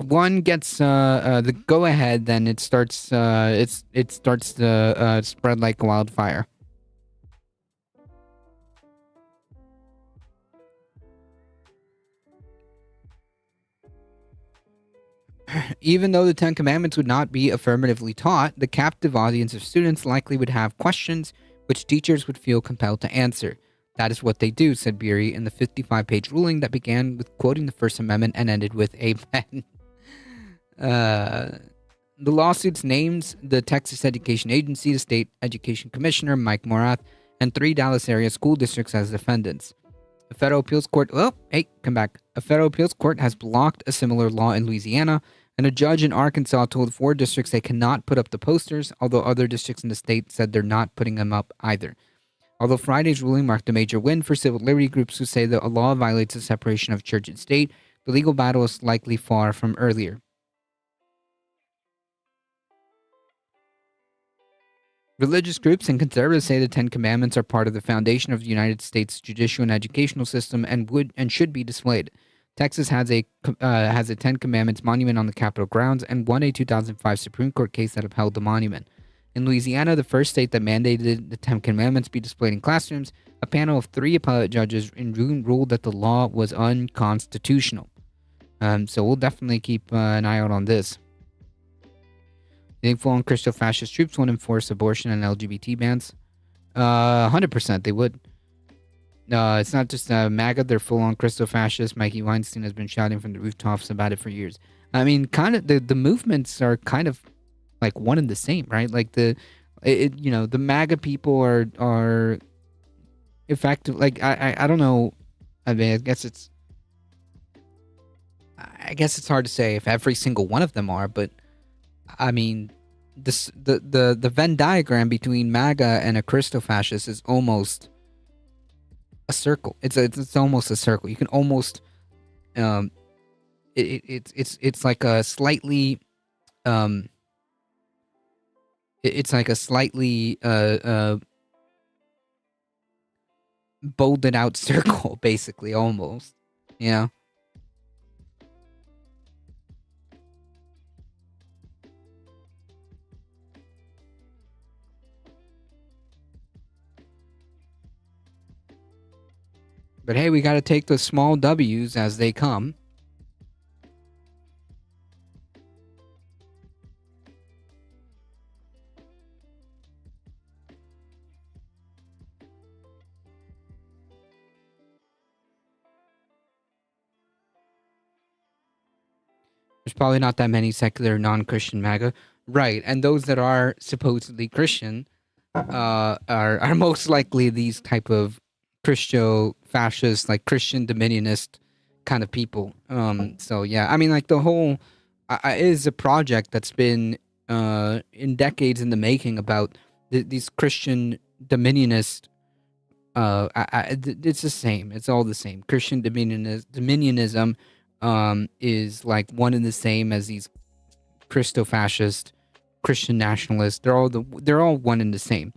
one gets the go ahead, then it starts to spread like wildfire. Even though the Ten Commandments would not be affirmatively taught, the captive audience of students likely would have questions which teachers would feel compelled to answer. That is what they do, said Beery in the 55-page ruling that began with quoting the First Amendment and ended with amen. The lawsuits names the Texas Education Agency, the State Education Commissioner, Mike Morath, and 3 Dallas area school districts as defendants. A federal appeals court... A federal appeals court has blocked a similar law in Louisiana, and a judge in Arkansas told 4 districts they cannot put up the posters, although other districts in the state said they're not putting them up either. Although Friday's ruling marked a major win for civil liberty groups who say that a law violates the separation of church and state, the legal battle is likely far from earlier. Religious groups and conservatives say the Ten Commandments are part of the foundation of the United States judicial and educational system and should be displayed. Texas has a Ten Commandments monument on the Capitol grounds and won a 2005 Supreme Court case that upheld the monument. In Louisiana, the first state that mandated the Ten Commandments be displayed in classrooms, a panel of 3 appellate judges in June ruled that the law was unconstitutional. So we'll definitely keep an eye out on this. You think full-on Christo-fascist troops won't enforce abortion and LGBT bans? 100% they would. It's not just MAGA, they're full-on Christo-fascist. Mikey Weinstein has been shouting from the rooftops about it for years. I mean, kind of, the movements are kind of like one and the same, right? Like the MAGA people are effective. Like, I don't know. I mean, I guess it's hard to say if every single one of them are, but I mean, the Venn diagram between MAGA and a Christo-fascist is almost a circle. It's almost a circle. You can almost it's like a slightly it's like a slightly bolded out circle, basically, almost. You know? But hey, we got to take the small W's as they come. There's probably not that many secular non-Christian MAGA. Right, and those that are supposedly Christian are most likely these type of Christo-fascist, like Christian dominionist kind of people. So yeah, I mean, like the whole is a project that's been in decades in the making about these Christian dominionist. It's the same. It's all the same. Christian dominionism is like one and the same as these Christo-fascist, Christian nationalists. They're all one and the same.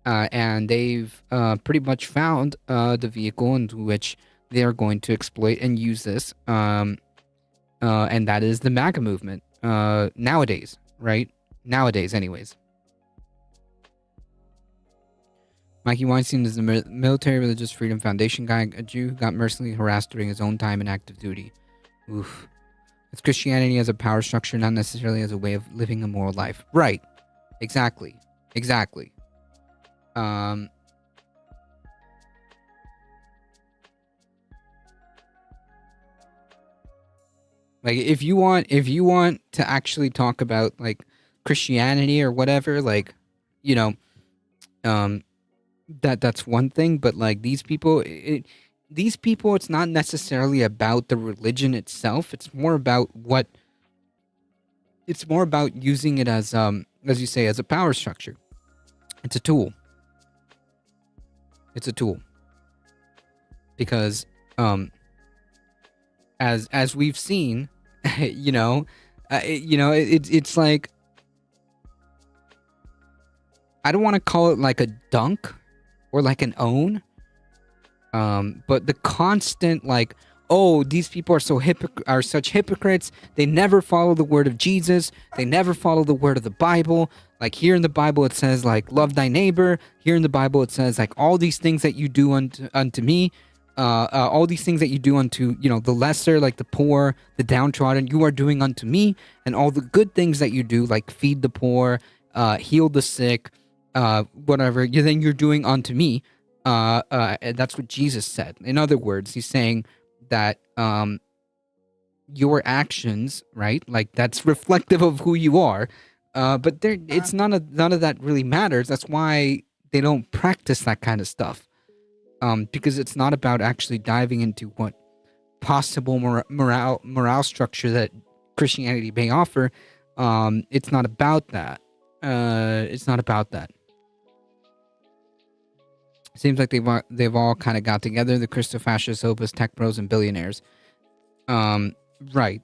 and they've pretty much found the vehicle into which they are going to exploit and use this, and that is the MAGA movement nowadays, right? Nowadays, anyways. Mikey Weinstein is the military religious freedom foundation guy, a Jew who got mercilessly harassed during his own time in active duty. Oof. It's Christianity as a power structure, not necessarily as a way of living a moral life. Right. Exactly. Exactly. Like if you want to actually talk about like Christianity or whatever, like, you know, that's one thing, but like these people, it's not necessarily about the religion itself. It's more about using it as you say, as a power structure. It's a tool. It's a tool. Because as we've seen, it's like, I don't want to call it like a dunk or like an own, but the constant like, oh, these people are such hypocrites. They never follow the word of Jesus. They never follow the word of the Bible. Like here in the Bible it says like love thy neighbor. Here in the Bible it says like all these things that you do unto me, all these things that you do unto, the lesser, like the poor, the downtrodden, you are doing unto me, and all the good things that you do, like feed the poor, heal the sick, whatever, then you're doing unto me. That's what Jesus said. In other words, he's saying that your actions, right, like that's reflective of who you are, but it's none of that really matters. That's why they don't practice that kind of stuff, because it's not about actually diving into what possible morale structure that Christianity may offer. It's not about that. It's not about that. Seems like they've all kind of got together, the Christo-fascists, opus, tech bros, and billionaires. Right,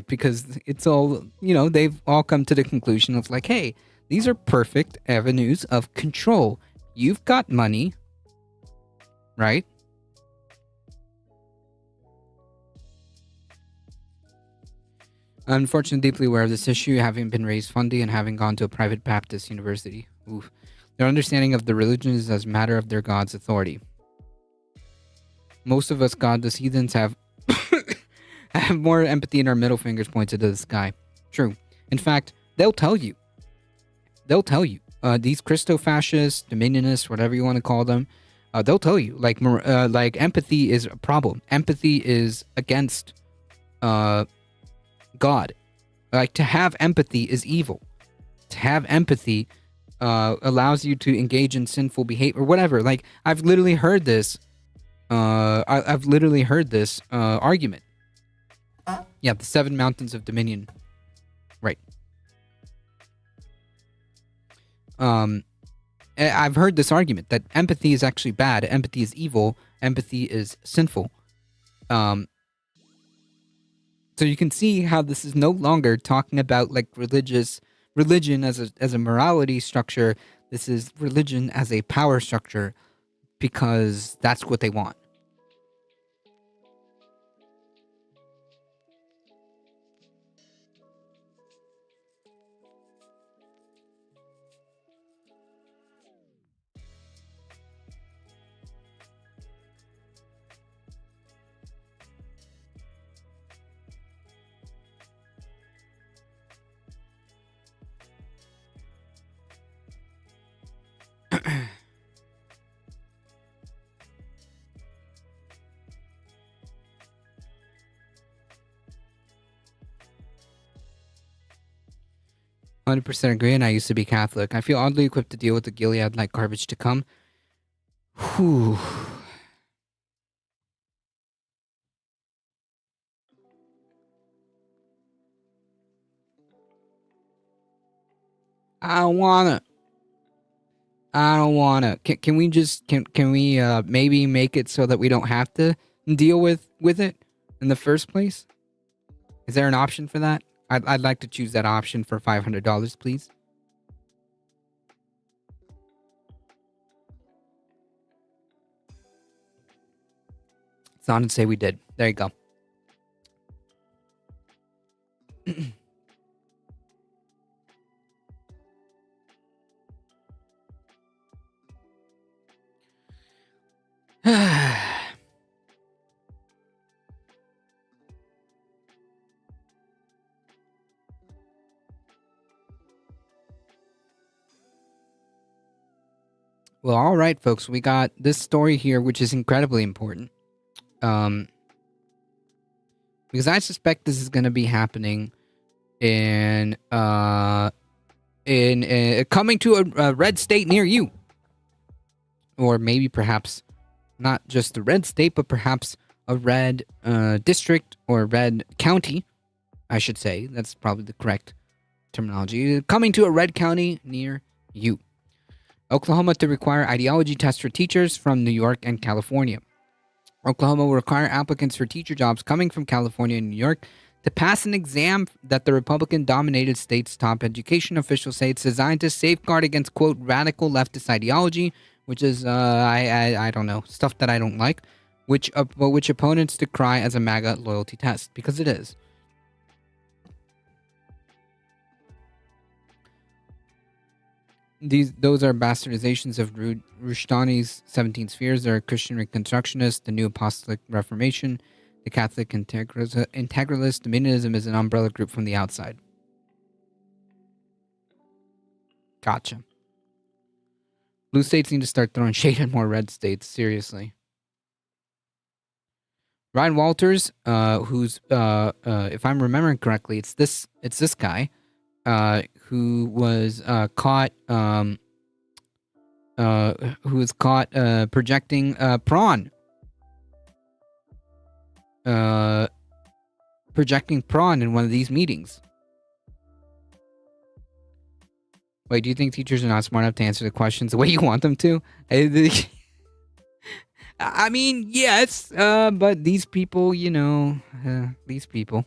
because it's all, they've all come to the conclusion of like, hey, these are perfect avenues of control. You've got money, right? Unfortunately, deeply aware of this issue, having been raised funding and having gone to a private Baptist university. Oof. Their understanding of the religion is as a matter of their God's authority. Most of us godless heathens have more empathy in our middle fingers pointed to the sky. True. In fact, they'll tell you. These Christo-fascists, dominionists, whatever you want to call them, they'll tell you like empathy is a problem. Empathy is against God. Like to have empathy is evil. To have empathy allows you to engage in sinful behavior or whatever. Like I've literally heard this. I've literally heard this argument. Yeah, the 7 mountains of dominion. Right. I've heard this argument that empathy is actually bad. Empathy is evil. Empathy is sinful. So you can see how this is no longer talking about like religion as a morality structure. This is religion as a power structure, because that's what they want. %, agree, and I used to be Catholic. I feel oddly equipped to deal with the Gilead-like garbage to come. Whew. I don't wanna. Can we just maybe make it so that we don't have to deal with it in the first place? Is there an option for that? I'd like to choose that option for $500, please. It's on and say we did. There you go. Well, all right, folks. We got this story here, which is incredibly important. Because I suspect this is going to be happening in coming to a red state near you, or maybe perhaps not just a red state, but perhaps a red district or red county. I should say that's probably the correct terminology. Coming to a red county near you. Oklahoma to require ideology tests for teachers from New York and California. Oklahoma will require applicants for teacher jobs coming from California and New York to pass an exam that the Republican-dominated state's top education officials say it's designed to safeguard against, quote, radical leftist ideology, which is, I don't know, stuff that I don't like, which opponents decry as a MAGA loyalty test, because it is. Those are bastardizations of Rushtani's 17 Spheres. There are Christian Reconstructionists, the New Apostolic Reformation, the Catholic Integralist. Dominionism is an umbrella group from the outside. Gotcha. Blue states need to start throwing shade at more red states. Seriously. Ryan Walters, who's if I'm remembering correctly, it's this guy. Who was caught projecting prawn in one of these meetings. Wait, do you think teachers are not smart enough to answer the questions the way you want them to? I mean, yes, but these people, these people.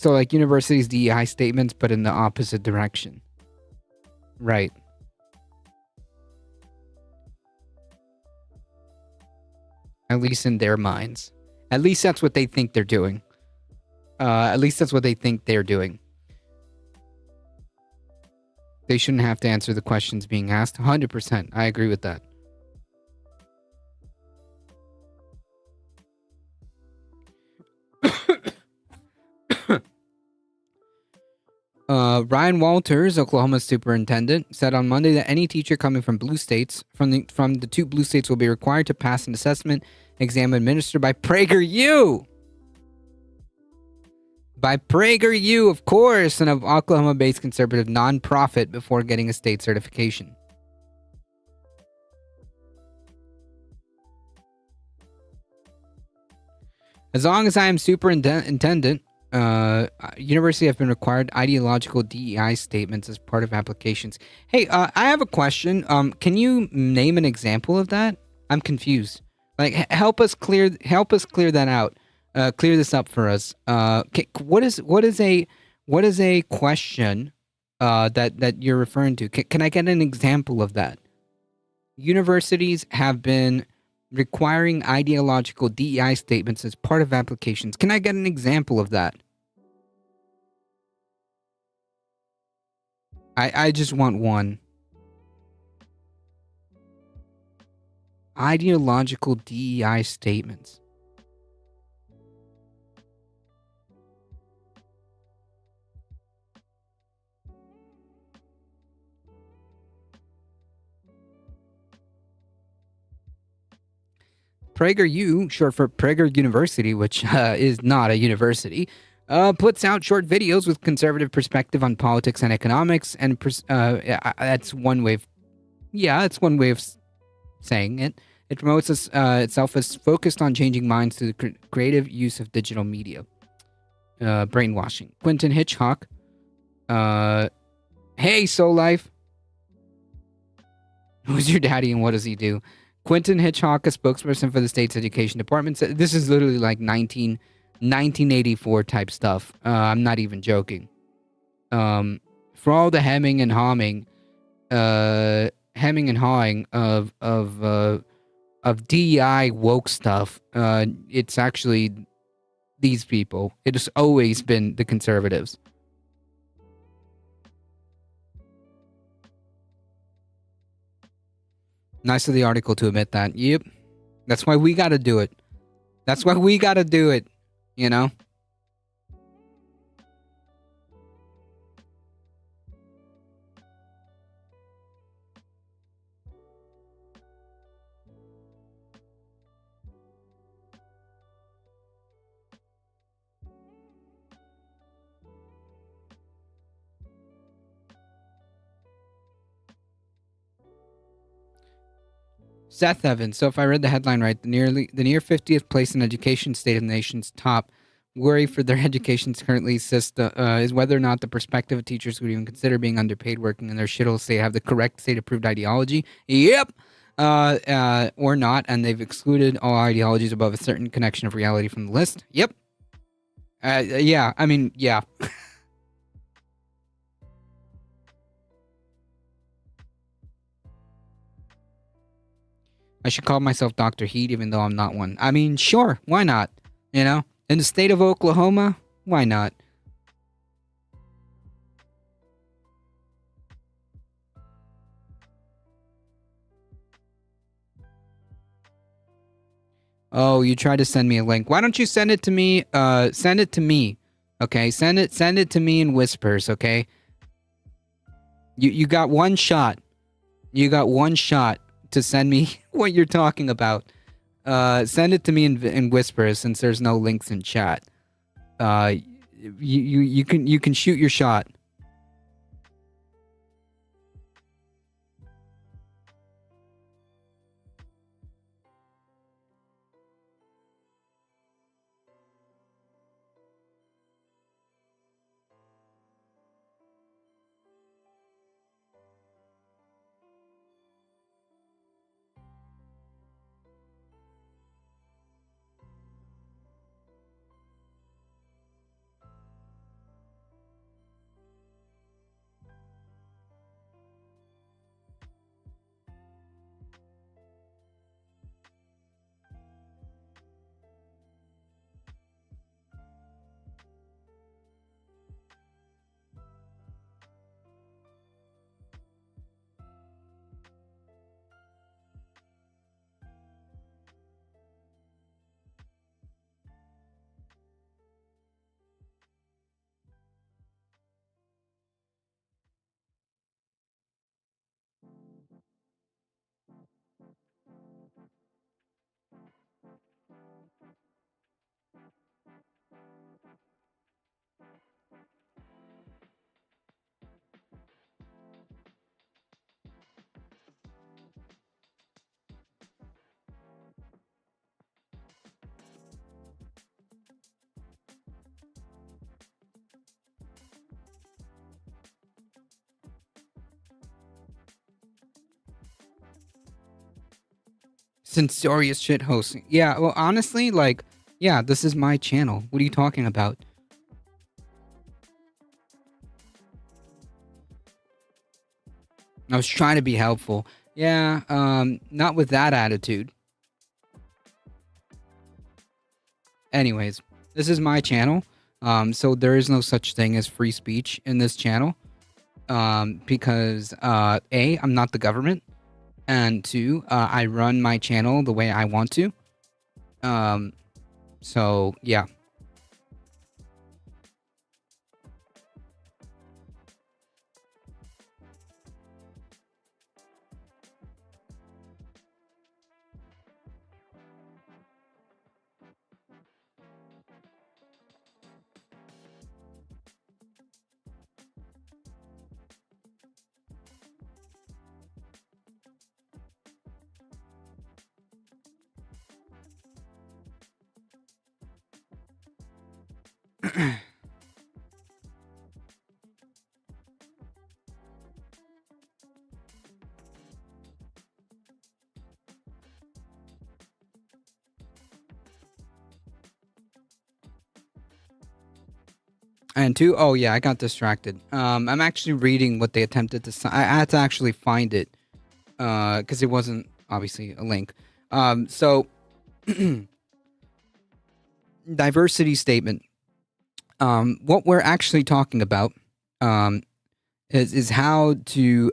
So, like, universities' DEI statements, but in the opposite direction. Right. At least in their minds. At least that's what they think they're doing. They shouldn't have to answer the questions being asked. 100%. I agree with that. Ryan Walters, Oklahoma superintendent, said on Monday that any teacher coming from blue states, from the two blue states, will be required to pass an assessment exam administered by PragerU. By PragerU, of course, an Oklahoma-based conservative nonprofit, before getting a state certification. As long as I am superintendent, university have been required ideological DEI statements as part of applications. Hey, I have a question. Can you name an example of that? I'm confused. Like, help us clear that out. Clear this up for us. What is a question that you're referring to? Can I get an example of that? Universities have been requiring ideological DEI statements as part of applications. Can I get an example of that? I just want one. Ideological DEI statements. PragerU, short for Prager University, which is not a university, puts out short videos with conservative perspective on politics and economics, and that's one way of, it's one way of saying it. It promotes itself as focused on changing minds through the creative use of digital media. Brainwashing. Quentin Hitchcock. Hey, Soul Life. Who's your daddy and what does he do? Quentin Hitchcock, a spokesperson for the state's education department, said this is literally like 1984 type stuff. I'm not even joking. For all the hemming and hawing of DEI woke stuff, it's actually these people. It has always been the conservatives. Nice of the article to admit that. Yep. That's why we gotta do it. That's why we gotta do it. You know? Seth Evans. So if I read the headline right, the near 50th place in education state of the nation's top worry for their education currently is whether or not the prospective teachers would even consider being underpaid working in their shithole state have the correct state-approved ideology. Yep. Or not, and they've excluded all ideologies above a certain connection of reality from the list. Yep. Yeah. I mean, yeah. I should call myself Dr. Heat even though I'm not one. I mean, sure, why not? You know? In the state of Oklahoma, why not? Oh, you tried to send me a link. Why don't you send it to me? Send it to me. Okay? Send it to me in whispers, okay? You got one shot. You got one shot to send me what you're talking about. Send it to me in whispers since there's no links in chat. You can shoot your shot. Censorious shit hosting. Yeah, well, honestly, like, yeah, this is my channel. What are you talking about? I was trying to be helpful. Yeah, not with that attitude. Anyways, this is my channel. So there is no such thing as free speech in this channel. Because A, I'm not the government. And 2, I run my channel the way I want to. So, yeah. And two, oh yeah, I got distracted. I'm actually reading what they attempted to. I had to actually find it, because it wasn't obviously a link. So diversity statement. What we're actually talking about, is how to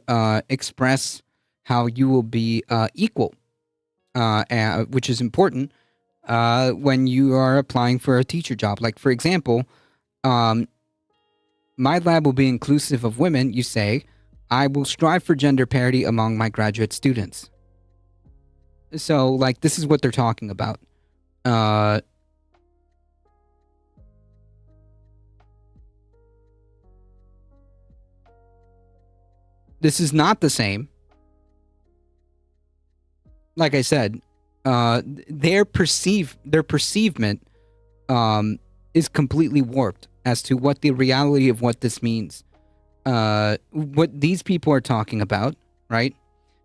express how you will be equal, which is important when you are applying for a teacher job. Like for example, my lab will be inclusive of women. You say, I will strive for gender parity among my graduate students. So, like, this is what they're talking about. This is not the same. Like I said, their perceivement is completely warped as to what the reality of what this means. What these people are talking about, right?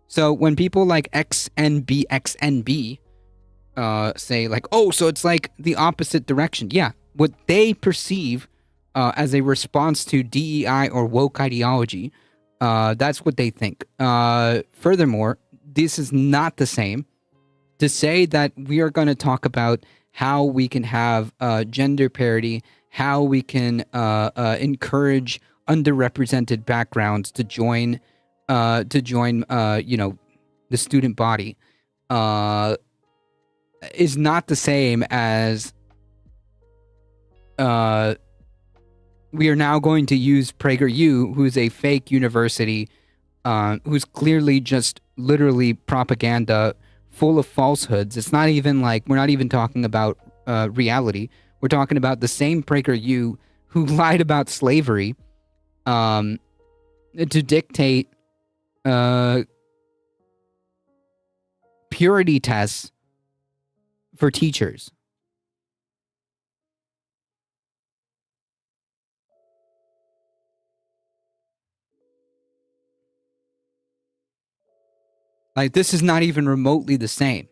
So when people like XNB say like, oh, so it's like the opposite direction. Yeah, what they perceive as a response to DEI or woke ideology, that's what they think. Furthermore, this is not the same to say that we are going to talk about how we can have gender parity, how we can encourage underrepresented backgrounds to join, you know, the student body, is not the same as we are now going to use PragerU, who's a fake university, who's clearly just literally propaganda full of falsehoods. It's not even like, we're not even talking about reality. We're talking about the same PragerU who lied about slavery to dictate purity tests for teachers. Like, this is not even remotely the same.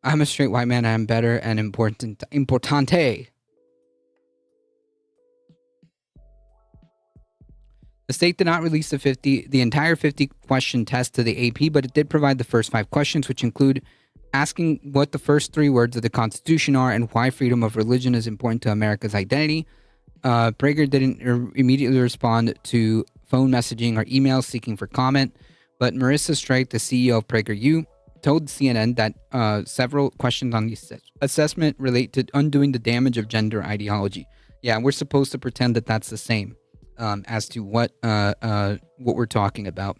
I'm a straight white man. I'm better and importante. The state did not release the entire 50 question test to the AP, but it did provide the first 5 questions, which include asking what the first 3 words of the Constitution are and why freedom of religion is important to America's identity. Prager didn't immediately respond to phone messaging or emails seeking for comment, but Marissa Strike, the CEO of PragerU, told CNN that several questions on the assessment relate to undoing the damage of gender ideology. Yeah, we're supposed to pretend that that's the same as to what we're talking about.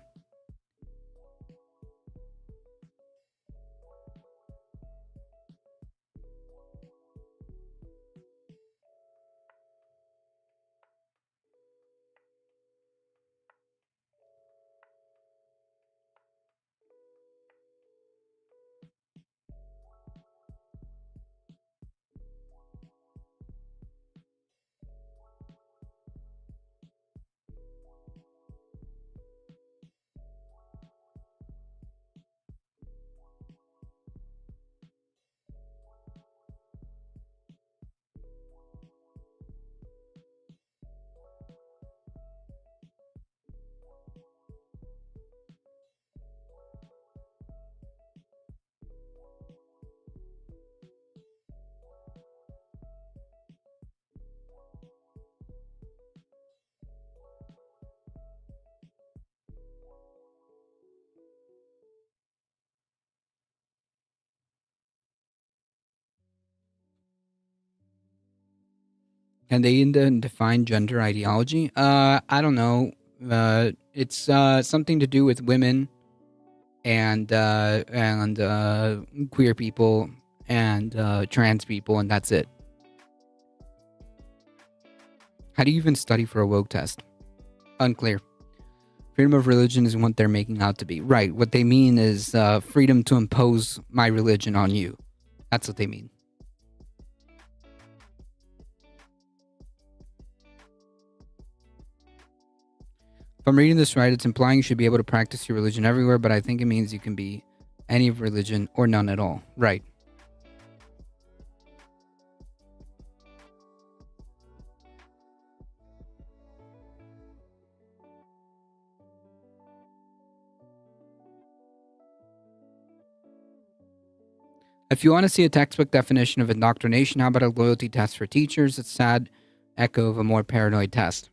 Can they define gender ideology? I don't know. It's something to do with women and queer people and trans people, and that's it. How do you even study for a woke test? Unclear. Freedom of religion isn't what they're making out to be. Right. What they mean is freedom to impose my religion on you. That's what they mean. If I'm reading this right, it's implying you should be able to practice your religion everywhere, but I think it means you can be any religion or none at all. Right. If you want to see a textbook definition of indoctrination, how about a loyalty test for teachers? It's a sad echo of a more paranoid test.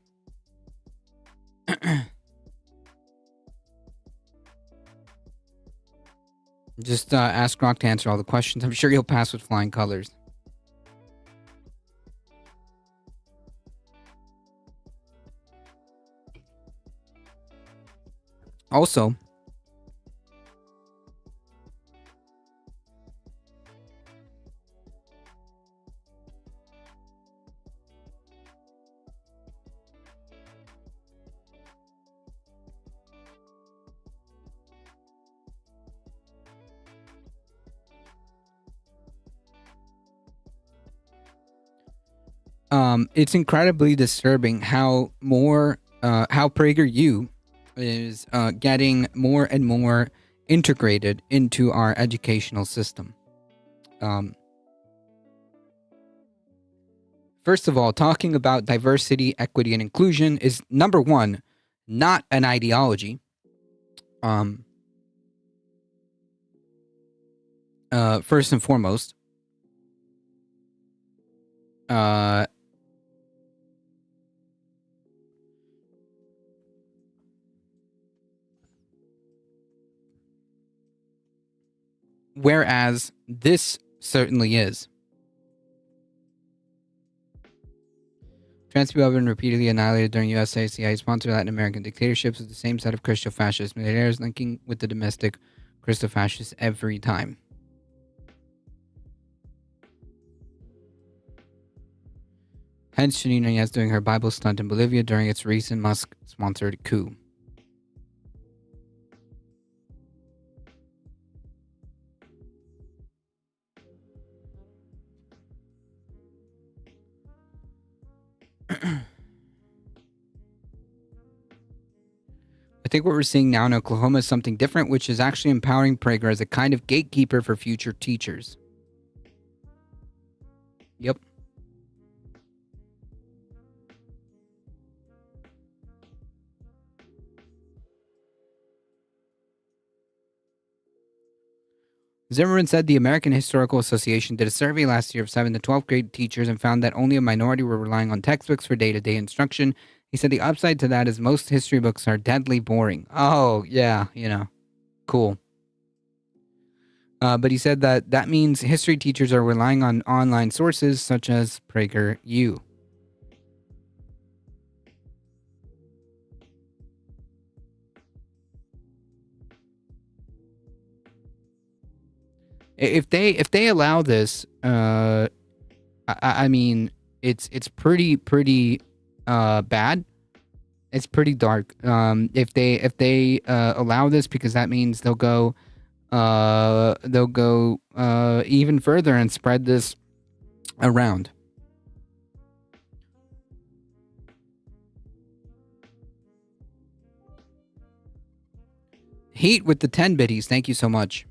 Just ask Grok to answer all the questions. I'm sure you'll pass with flying colors. Also, it's incredibly disturbing how PragerU is getting more and more integrated into our educational system. First of all, talking about diversity, equity, and inclusion is, number one, not an ideology. First and foremost. Whereas this certainly is. Trans people have been repeatedly annihilated during USA CIA-sponsored Latin American dictatorships with the same set of Christo-fascist millionaires linking with the domestic Christo-fascists every time. Hence, Janine Áñez doing her Bible stunt in Bolivia during its recent Musk-sponsored coup. I think what we're seeing now in Oklahoma is something different, which is actually empowering Prager as a kind of gatekeeper for future teachers. Yep. Zimmerman said the American Historical Association did a survey last year of 7th to 12th grade teachers and found that only a minority were relying on textbooks for day-to-day instruction. He said the upside to that is most history books are deadly boring. Oh, yeah, cool. But he said that means history teachers are relying on online sources such as PragerU. If they allow this, I mean, it's pretty bad. It's pretty dark. If they allow this, because that means they'll go even further and spread this around. Heat with the 10 biddies. Thank you so much.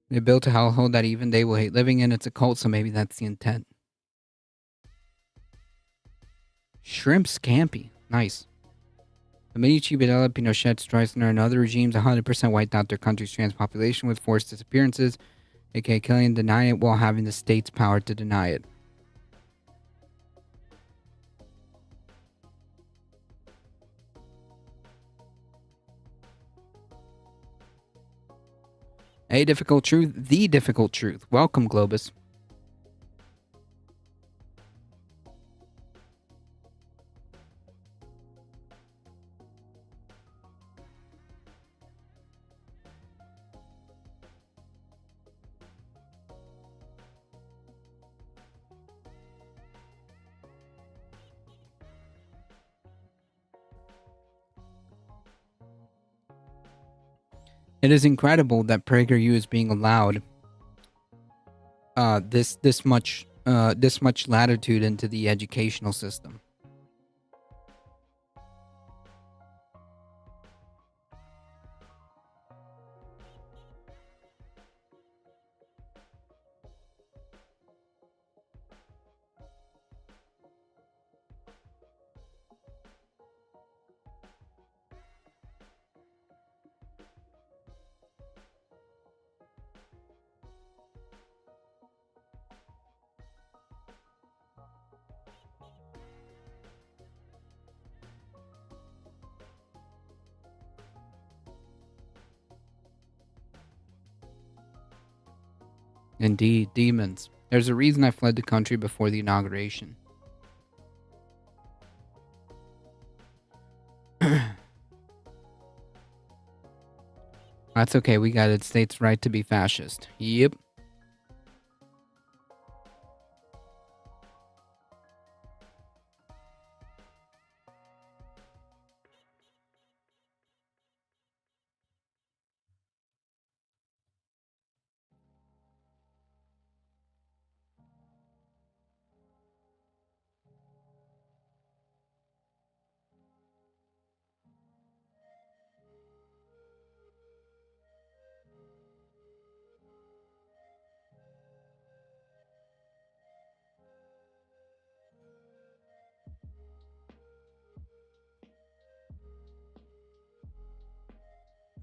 They built a hellhole that even they will hate living in. It's a cult, so maybe that's the intent. Shrimp Scampi. Nice. The Medici, Videla, Pinochet, Stroessner, and other regimes 100% wiped out their country's trans population with forced disappearances, aka killing and denying it while having the state's power to deny it. A difficult truth, the difficult truth. Welcome, Globus. It is incredible that PragerU is being allowed this much latitude into the educational system. Indeed, demons. There's a reason I fled the country before the inauguration. That's okay, we got it. States' right to be fascist. Yep.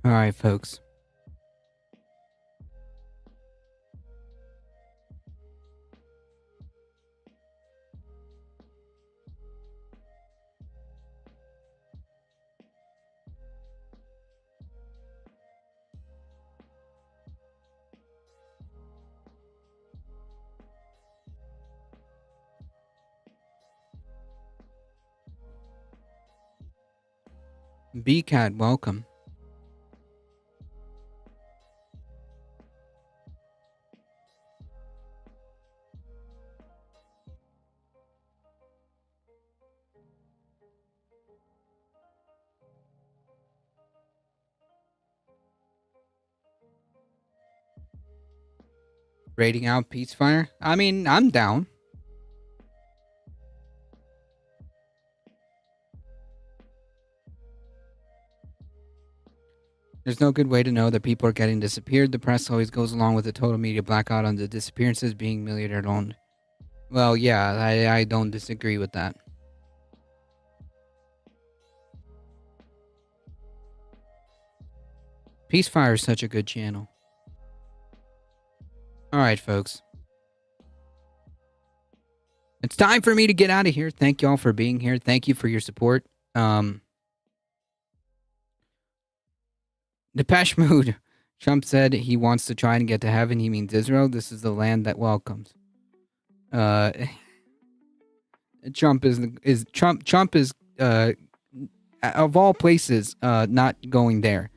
All right, folks. BCAT, welcome. Rating out Peacefire? I mean, I'm down. There's no good way to know that people are getting disappeared. The press always goes along with a total media blackout on the disappearances being millionaire owned. Well, yeah, I don't disagree with that. Peacefire is such a good channel. Alright, folks. It's time for me to get out of here. Thank y'all for being here. Thank you for your support. Depeche Mode. Trump said he wants to try and get to heaven. He means Israel. This is the land that welcomes. Trump is of all places not going there.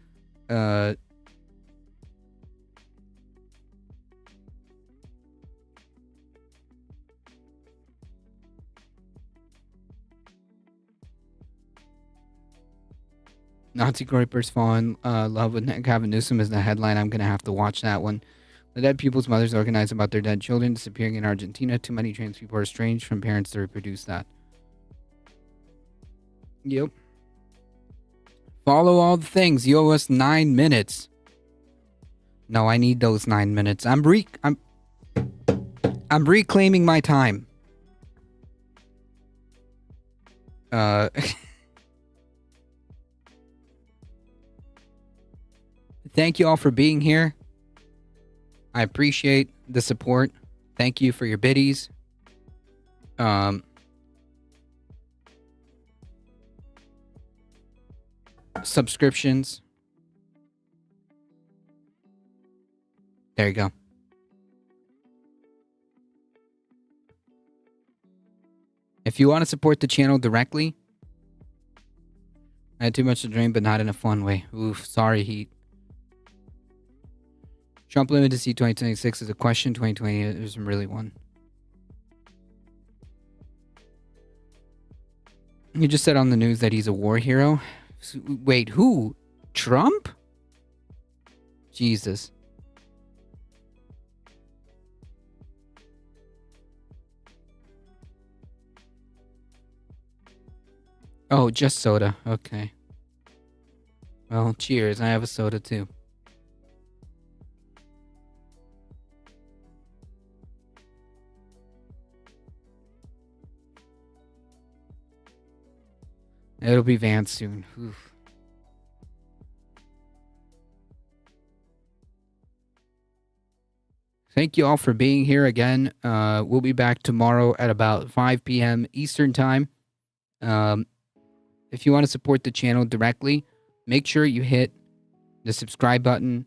Nazi Groypers fall in love with Gavin Newsom is the headline. I'm going to have to watch that one. The dead people's mothers organize about their dead children disappearing in Argentina. Too many trans people are estranged from parents to reproduce that. Yep. Follow all the things. You owe us 9 minutes. No, I need those 9 minutes. I'm reclaiming my time. Thank you all for being here. I appreciate the support. Thank you for your biddies. Subscriptions. There you go. If you want to support the channel directly, I had too much to drink, but not in a fun way. Oof, sorry, Heat. Trump limited to see 2026 is a question. 2020 isn't really one. He just said on the news that he's a war hero. Wait, who? Trump? Jesus. Oh, just soda. Okay. Well, cheers. I have a soda too. It'll be Vance soon. Oof. Thank you all for being here again. We'll be back tomorrow at about 5 p.m. Eastern Time. If you want to support the channel directly, make sure you hit the subscribe button.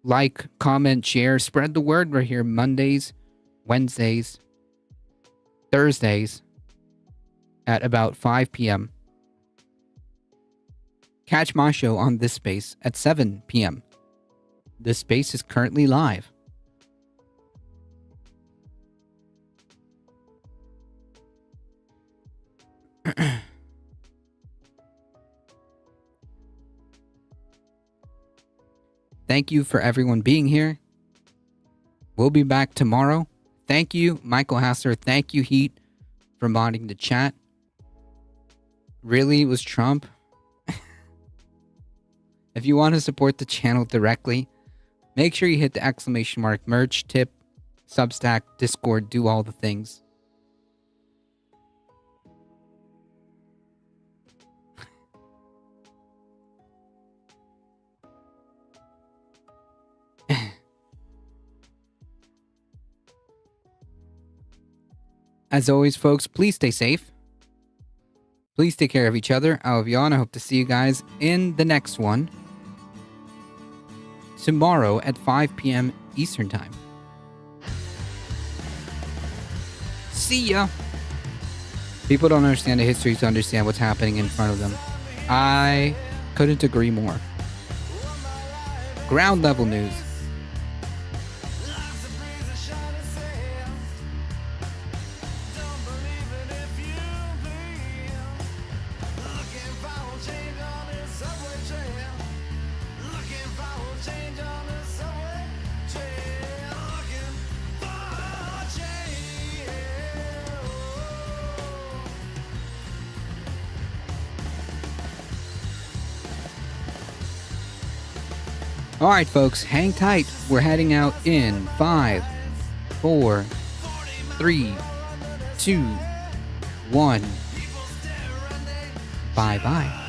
Like, comment, share, spread the word. We're here Mondays, Wednesdays, Thursdays at about 5 p.m. Catch my show on this space at 7 p.m. This space is currently live. Thank you for everyone being here. We'll be back tomorrow. Thank you, Michael Hasser. Thank you, Heat, for modding the chat. Really, it was Trump? If you want to support the channel directly, make sure you hit the exclamation mark merch, tip, Substack, Discord, do all the things. As always, folks, please stay safe. Please take care of each other. I love y'all, and I hope to see you guys in the next one tomorrow at 5 p.m. Eastern Time. See ya! People don't understand the history to understand what's happening in front of them. I couldn't agree more. Ground level news. Alright, folks, hang tight. We're heading out in 5, 4, 3, 2, 1. Bye-bye.